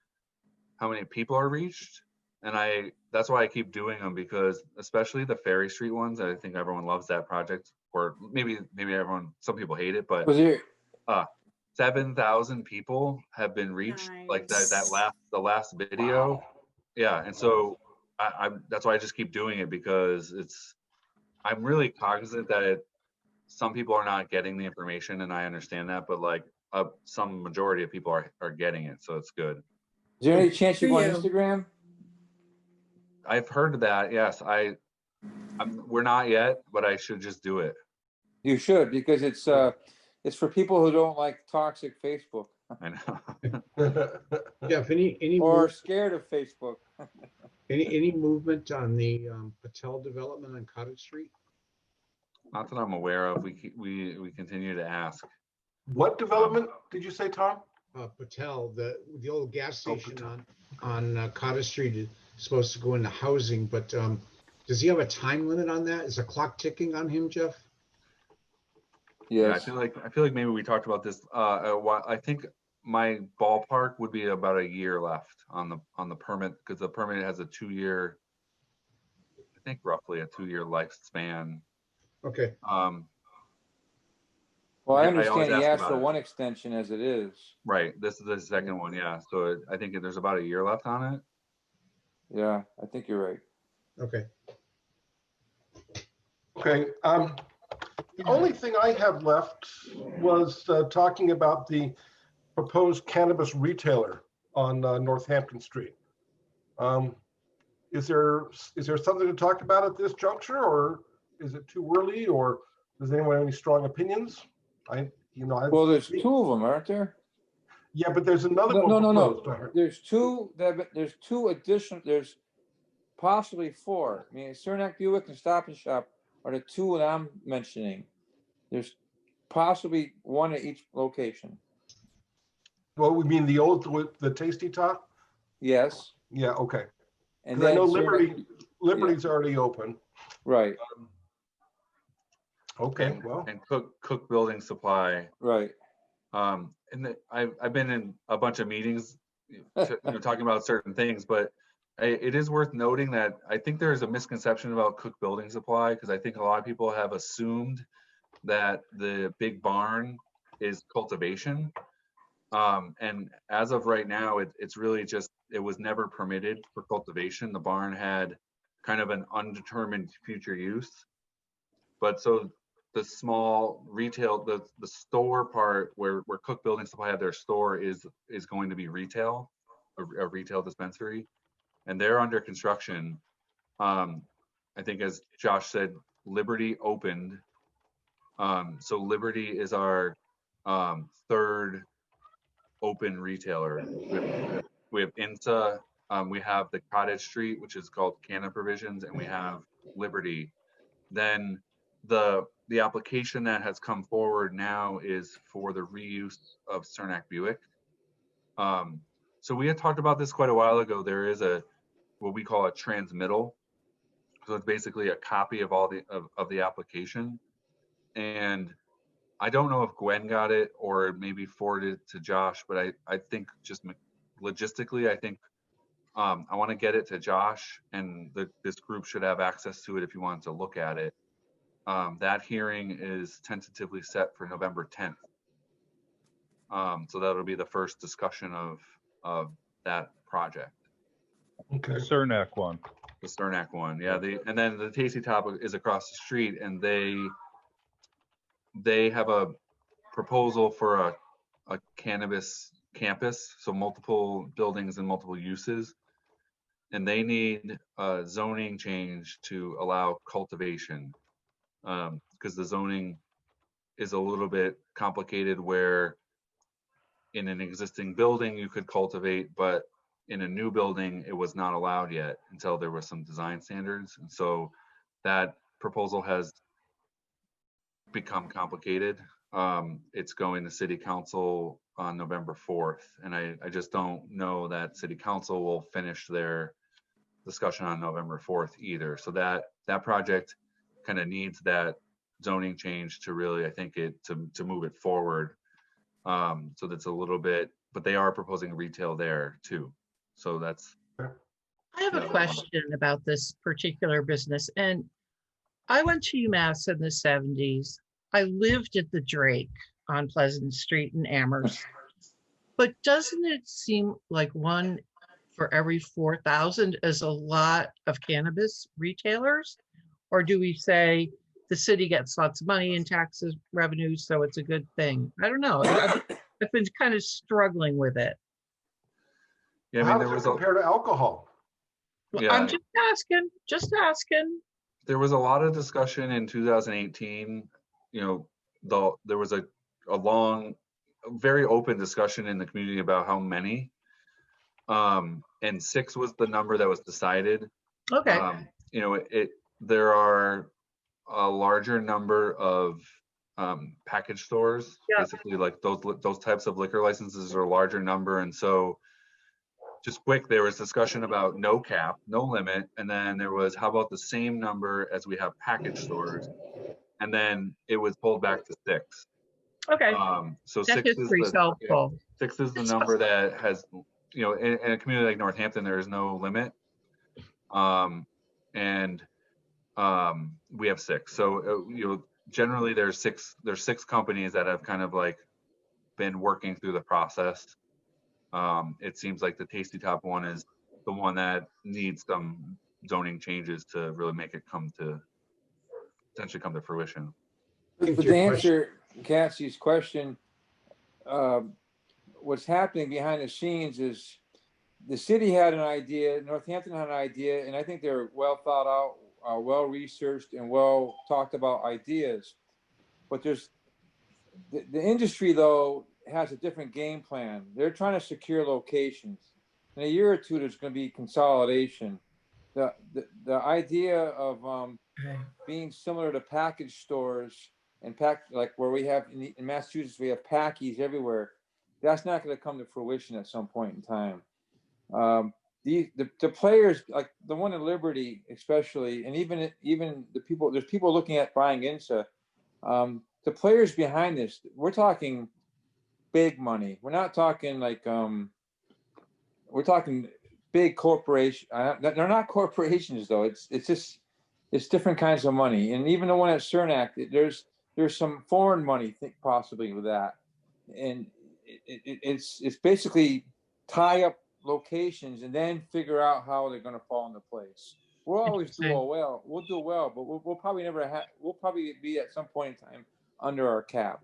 how many people are reached. And that's why I keep doing them, because especially the Ferry Street ones, I think everyone loves that project, or maybe some people hate it, but 7,000 people have been reached. Nice. Like the last video. Wow. Yeah. And so that's why I just keep doing it, because I'm really cognizant that some people are not getting the information, and I understand that, but like some majority of people are getting it. So it's good. Is there any chance you go on Instagram? I've heard of that. Yes, we're not yet, but I should just do it. You should, because it's for people who don't like toxic Facebook. I know. Jeff, any or scared of Facebook. any movement on the Patel development on Cottage Street? Not that I'm aware of. We continue to ask. What development did you say, Tom? Patel, the old gas station on Cottage Street is supposed to go into housing, but does he have a time limit on that? Is the clock ticking on him, Jeff? Yes. Yeah, I feel like maybe we talked about this a while. I think my ballpark would be about a year left on the permit, because the permit has a 2-year, I think roughly a 2-year lifespan. Okay. Well, I understand he asked for one extension as it is. Right. This is the second one. Yeah. So I think there's about a year left on it. Yeah, I think you're right. Okay. Okay. The only thing I have left was talking about the proposed cannabis retailer on Northampton Street. Is there something to talk about at this juncture, or is it too early, or does anyone have any strong opinions? Well, there's two of them, aren't there? Yeah, but there's another one No. proposed. There's two. There's two additional. There's possibly four. I mean, Cernak Buick and Stop and Shop are the two that I'm mentioning. There's possibly one at each location. Well, we mean the Tasty Top? Yes. Yeah, okay. And Because I know Cernak- Liberty's already open. Right. Okay, well, And Cook Building Supply. Right. I've been in a bunch of meetings, talking about certain things, but it is worth noting that I think there is a misconception about Cook Building Supply, because I think a lot of people have assumed that the big barn is cultivation. And as of right now, it's really just, it was never permitted for cultivation. The barn had kind of an undetermined future use. But so the small retail, the store part where Cook Building Supply had their store is going to be retail, a retail dispensary, and they're under construction. I think, as Josh said, Liberty opened. So Liberty is our third open retailer. We have INSA, we have the Cottage Street, which is called Canna Provisions, and we have Liberty. Then the application that has come forward now is for the reuse of Cernak Buick. So we had talked about this quite a while ago. There is what we call a transmittal. So it's basically a copy of all the application. And I don't know if Gwen got it or maybe forwarded it to Josh, but I think just logistically, I think I want to get it to Josh, and this group should have access to it if you want to look at it. That hearing is tentatively set for November 10th. So that'll be the first discussion of that project. okay. Cernak one. The Cernak one, yeah. And then the Tasty Top is across the street, and they have a proposal for a cannabis campus, so multiple buildings and multiple uses, and they need a zoning change to allow cultivation, because the zoning is a little bit complicated, where in an existing building you could cultivate, but in a new building it was not allowed yet until there were some design standards. And so that proposal has become complicated. It's going to City Council on November 4th, and I just don't know that City Council will finish their discussion on November 4th either. So that project kind of needs that zoning change to really, I think, to move it forward. So that's a little bit, but they are proposing retail there too. So that's. I have a question about this particular business, and I went to UMass in the 70s. I lived at the Drake on Pleasant Street in Amherst. But doesn't it seem like one for every 4,000 is a lot of cannabis retailers? Or do we say the city gets lots of money in taxes revenues, so it's a good thing? I don't know. I've been kind of struggling with it. Yeah, I mean, How there does was it compare to alcohol? Well, Yeah. I'm just asking. There was a lot of discussion in 2018. There was a long, very open discussion in the community about how many. And 6 was the number that was decided. Okay. There are a larger number of package stores. Yeah. Basically, like those types of liquor licenses are a larger number, and so. Just quick, there was discussion about no cap, no limit, and then there was, how about the same number as we have package stores? And then it was pulled back to 6. Okay. So That 6 is history's the helpful. 6 is the number that has, in a community like Northampton, there is no limit. And we have 6. So generally there's 6 companies that have kind of like been working through the process. It seems like the Tasty Top one is the one that needs some zoning changes to really make it potentially come to fruition. think But your to question- answer Cassie's question, what's happening behind the scenes is the city had an idea, Northampton had an idea, and I think they're well thought out, well researched, and well talked about ideas. But there's the industry though has a different game plan. They're trying to secure locations. In a year or two, there's going to be consolidation. The idea of being similar to package stores and like where we have in Massachusetts, we have Packies everywhere. That's not going to come to fruition at some point in time. The players like the one in Liberty, especially, and even the people, there's people looking at buying into the players behind this. We're talking big money. We're not talking like we're talking big corporation. They're not corporations though. It's different kinds of money. And even the one at Cernak, there's some foreign money, possibly with that. And it's basically tie up locations and then figure out how they're going to fall into place. We'll always do well. We'll do well, but we'll probably never have. We'll probably be at some point in time under our cap.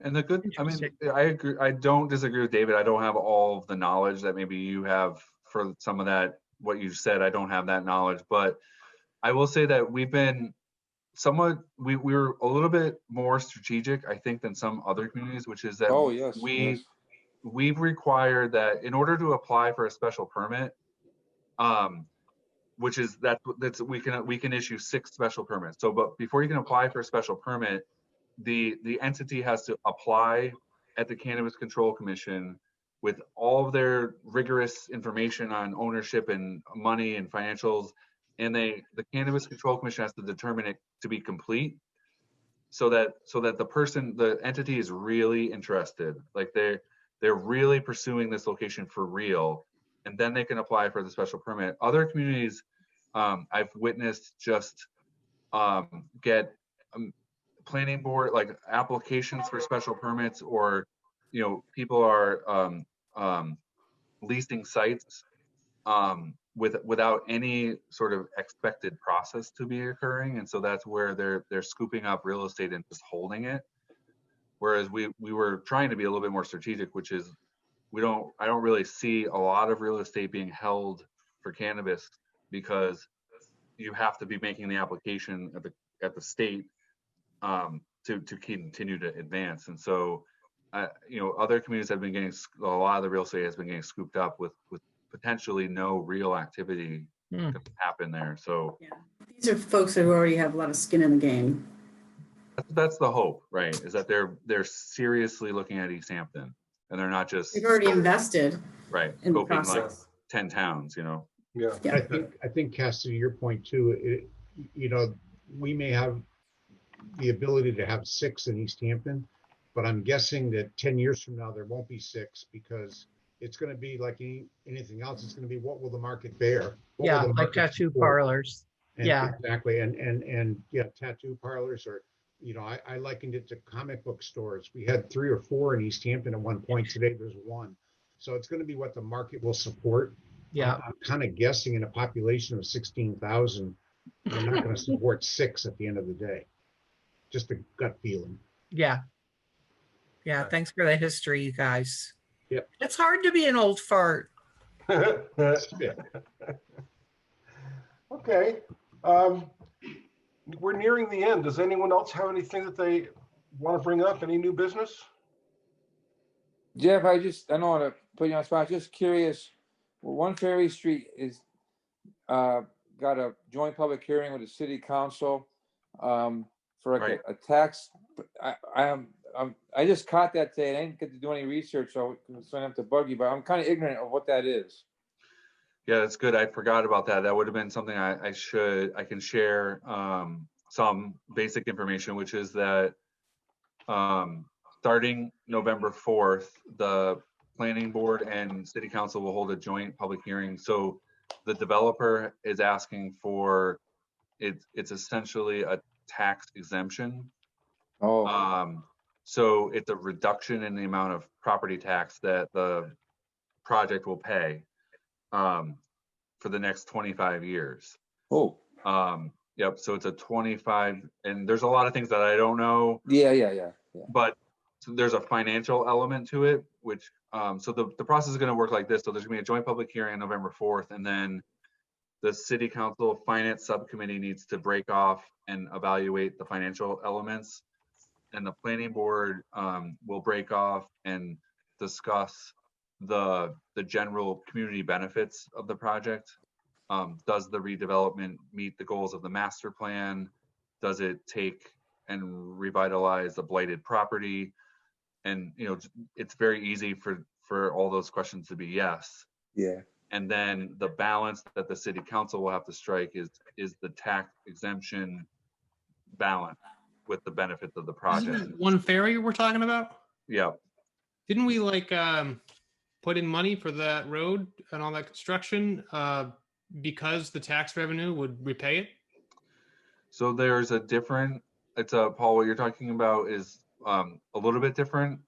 And the good, I mean, I agree. I don't disagree with David. I don't have all of the knowledge that maybe you have for some of that, what you said. I don't have that knowledge, but I will say that we've been somewhat, we were a little bit more strategic, I think, than some other communities, which is that we've required that in order to apply for a special permit, which is that's we can issue 6 special permits. So, but before you can apply for a special permit, the entity has to apply at the Cannabis Control Commission with all of their rigorous information on ownership and money and financials, and the Cannabis Control Commission has to determine it to be complete, so that the entity is really interested, like they're really pursuing this location for real, and then they can apply for the special permit. Other communities I've witnessed just get planning board like applications for special permits, or people are leasing sites without any sort of expected process to be occurring, and so that's where they're scooping up real estate and just holding it. Whereas we were trying to be a little bit more strategic, which is I don't really see a lot of real estate being held for cannabis, because you have to be making the application at the state to continue to advance. And so other communities have been getting, a lot of the real estate has been getting scooped up with potentially no real activity to happen there. So these are folks who already have a lot of skin in the game. That's the hope, right? Is that they're seriously looking at Easthampton, and they're not just they've already invested, right? In the scoping process. like 10 towns, Yeah. I think Cassie, to your point too, we may have the ability to have 6 in Easthampton, but I'm guessing that 10 years from now there won't be 6, because it's going to be like anything else. It's going to be, what will the market bear? Yeah, like tattoo parlors. Yeah, exactly. And tattoo parlors, or I likened it to comic book stores. We had 3 or 4 in Easthampton at one point. Today there's 1. So it's going to be what the market will support. Yeah. I'm kind of guessing in a population of 16,000, they're not going to support 6 at the end of the day. Just a gut feeling. Yeah. Yeah. Thanks for the history, you guys. Yep. It's hard to be an old fart. Okay. We're nearing the end. Does anyone else have anything that they want to bring up? Any new business? Jeff, I don't want to put you on the spot. Just curious. One Ferry Street is got a joint public hearing with the city council for like a tax. I just caught that today. I didn't get to do any research, so I have to bug you. But I'm kind of ignorant of what that is. Yeah, that's good. I forgot about that. That would have been something I can share some basic information, which is that starting November 4th, the planning board and city council will hold a joint public hearing. So the developer is asking for it's essentially a tax exemption. So it's a reduction in the amount of property tax that the project will pay for the next 25 years. Yep, so it's a 25, and there's a lot of things that I don't know, Yeah. but so there's a financial element to it, which, so the process is gonna work like this. So there's gonna be a joint public hearing on November 4th, and then the city council finance subcommittee needs to break off and evaluate the financial elements. And the planning board will break off and discuss the general community benefits of the project. Does the redevelopment meet the goals of the master plan? Does it take and revitalize the blighted property? And it's very easy for all those questions to be yes. Yeah. And then the balance that the city council will have to strike is the tax exemption balance with the benefits of the project. Isn't it one ferry we're talking about? Yeah. Didn't we put in money for that road and all that construction because the tax revenue would repay it? So there's a different, Paul, what you're talking about is a little bit different,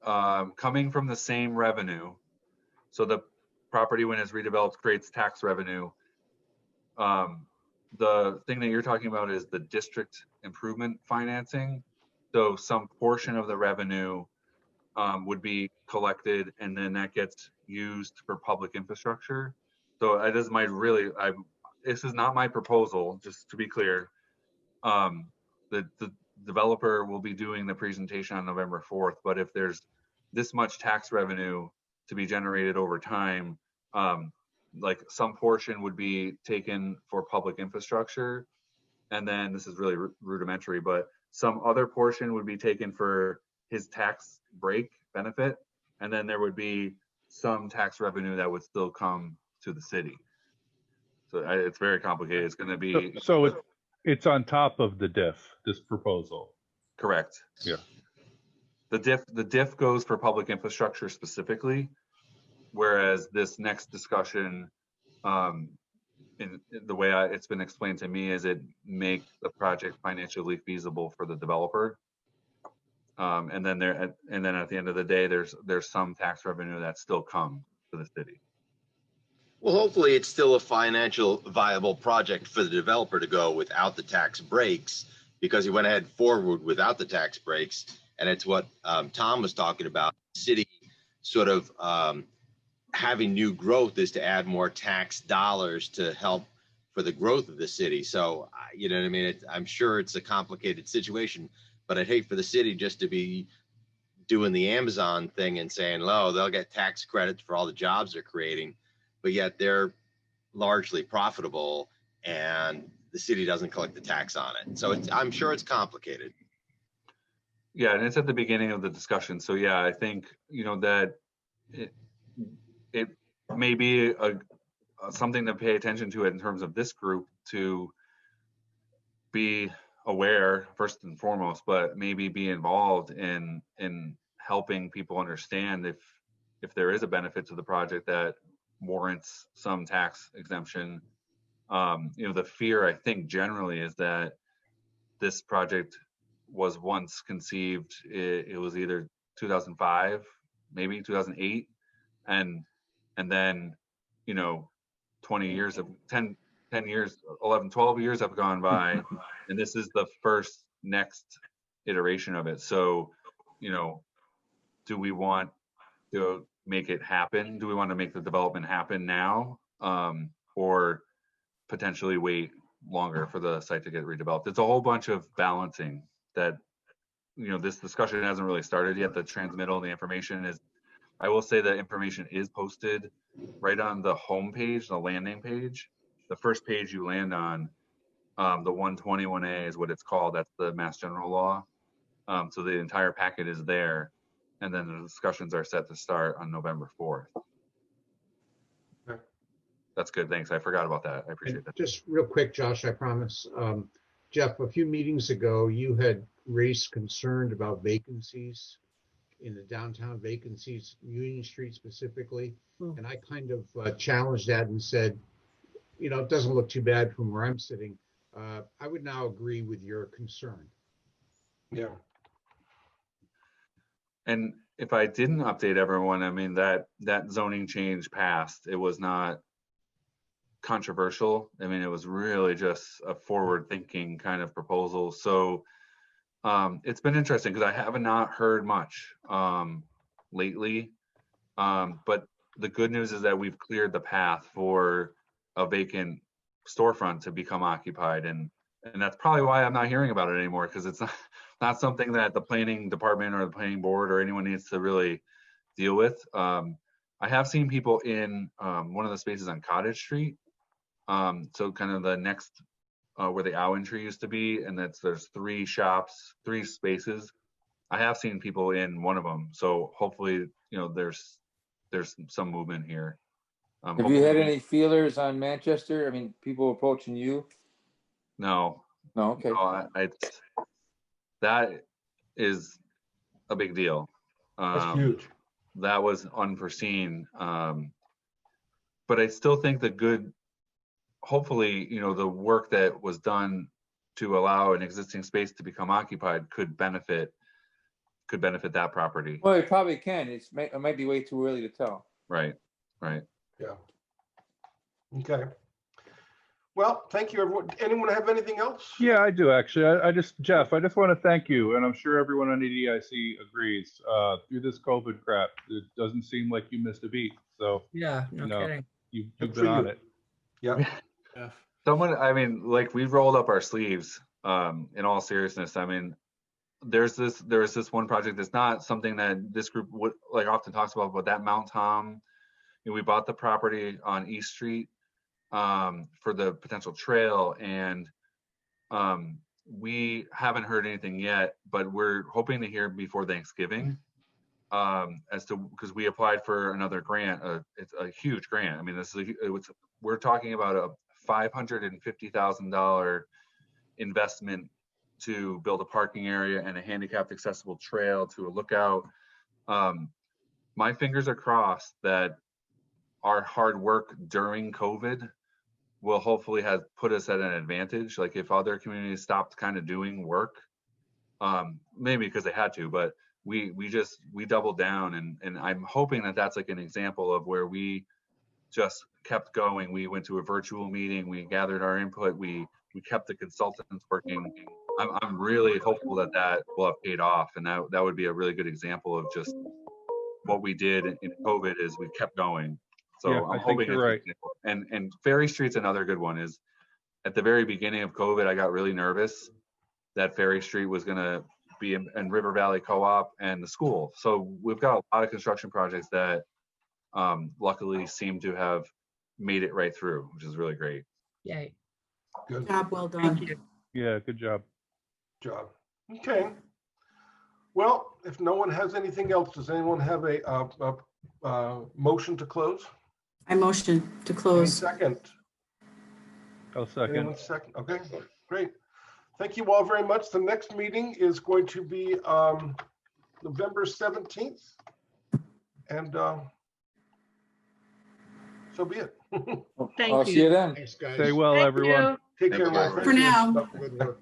coming from the same revenue. So the property, when it's redeveloped, creates tax revenue. The thing that you're talking about is the district improvement financing. So some portion of the revenue would be collected, and then that gets used for public infrastructure. So this is not my proposal, just to be clear. The developer will be doing the presentation on November 4th, but if there's this much tax revenue to be generated over time, like some portion would be taken for public infrastructure, and then this is really rudimentary, but some other portion would be taken for his tax break benefit, and then there would be some tax revenue that would still come to the city. So it's very complicated. It's going to be So it's on top of the diff, this proposal. correct. Yeah. The diff goes for public infrastructure specifically, whereas this next discussion, in the way it's been explained to me, is it makes the project financially feasible for the developer. And then at the end of the day, there's some tax revenue that still comes to the city. Well, hopefully it's still a financial viable project for the developer to go without the tax breaks, because he went ahead forward without the tax breaks. And it's what Tom was talking about. City sort of having new growth is to add more tax dollars to help for the growth of the city. So, you know what I mean? I'm sure it's a complicated situation, but I'd hate for the city just to be doing the Amazon thing and saying, oh, they'll get tax credits for all the jobs they're creating, but yet they're largely profitable and the city doesn't collect the tax on it. So I'm sure it's complicated. Yeah, and it's at the beginning of the discussion. So yeah, I think, that it may be something to pay attention to in terms of this group, to be aware first and foremost, but maybe be involved in helping people understand if there is a benefit to the project that warrants some tax exemption. The fear, I think, generally is that this project was once conceived, it was either 2005, maybe 2008, and then 20 years of 10 years, 11, 12 years have gone by, and this is the next iteration of it. So do we want to make it happen? Do we want to make the development happen now, or potentially wait longer for the site to get redeveloped? It's a whole bunch of balancing that, this discussion hasn't really started yet. The transmittal and the information is, I will say the information is posted right on the home page, the landing page. The first page you land on, the 121A is what it's called. That's the Mass General Law. So the entire packet is there. And then the discussions are set to start on November 4th. Okay. That's good. Thanks. I forgot about that. I appreciate that. Just real quick, Josh, I promise. Jeff, a few meetings ago, you had raised concern about vacancies in the downtown, vacancies, Union Street specifically. And I kind of challenged that and said, it doesn't look too bad from where I'm sitting. I would now agree with your concern. Yeah. And if I didn't update everyone, I mean, that zoning change passed. It was not controversial. I mean, it was really just a forward thinking kind of proposal. So it's been interesting because I have not heard much lately. But the good news is that we've cleared the path for a vacant storefront to become occupied. And that's probably why I'm not hearing about it anymore, because it's not something that the planning department or the planning board or anyone needs to really deal with. I have seen people in one of the spaces on Cottage Street. So kind of the next where the almond tree used to be, and there's 3 shops, 3 spaces. I have seen people in one of them. So hopefully, there's some movement here. Have you had any feelers on Manchester? I mean, people approaching you? No. No, okay. No, that is a big deal. That's huge. That was unforeseen. But I still think hopefully, the work that was done to allow an existing space to become occupied could benefit that property. Well, it probably can. It might be way too early to tell. Right. Yeah. Okay. Well, thank you, everyone. Anyone have anything else? Yeah, I do actually. Jeff, I just want to thank you, and I'm sure everyone on EDIC agrees. Through this COVID crap, it doesn't seem like you missed a beat. So Yeah, no kidding. you've Good been for on you. it. Yeah. We rolled up our sleeves. In all seriousness, I mean, there is this one project that's not something that this group would often talks about, but that Mount Tom, we bought the property on East Street for the potential trail, and we haven't heard anything yet, but we're hoping to hear before Thanksgiving because we applied for another grant. It's a huge grant. I mean, we're talking about a $550,000 investment to build a parking area and a handicapped accessible trail to a lookout. My fingers are crossed that our hard work during COVID will hopefully have put us at an advantage. Like if other communities stopped kind of doing work, maybe because they had to, but we doubled down, and I'm hoping that that's like an example of where we just kept going. We went to a virtual meeting, we gathered our input, we kept the consultants working. I'm really hopeful that will have paid off, and that would be a really good example of just what we did in COVID is we kept going. So Yeah, I'm I think hoping you're right. And Ferry Street's another good one. Is at the very beginning of COVID, I got really nervous that Ferry Street was going to be in River Valley Co-op and the school. So we've got a lot of construction projects that luckily seem to have made it right through, which is really great. Yay. Good Job well Thank done. you. Yeah, good job. job. Okay. Well, if no one has anything else, does anyone have a motion to close? I motion to Any close. second? I'll second. Anyone second? Okay, great. Thank you all very much. The next meeting is going to be November 17th. And so be it. Thank I'll you. see you then. Thanks, guys. Stay well, Thank everyone. you. Take care. Thank you, all. guys. For now. Good work.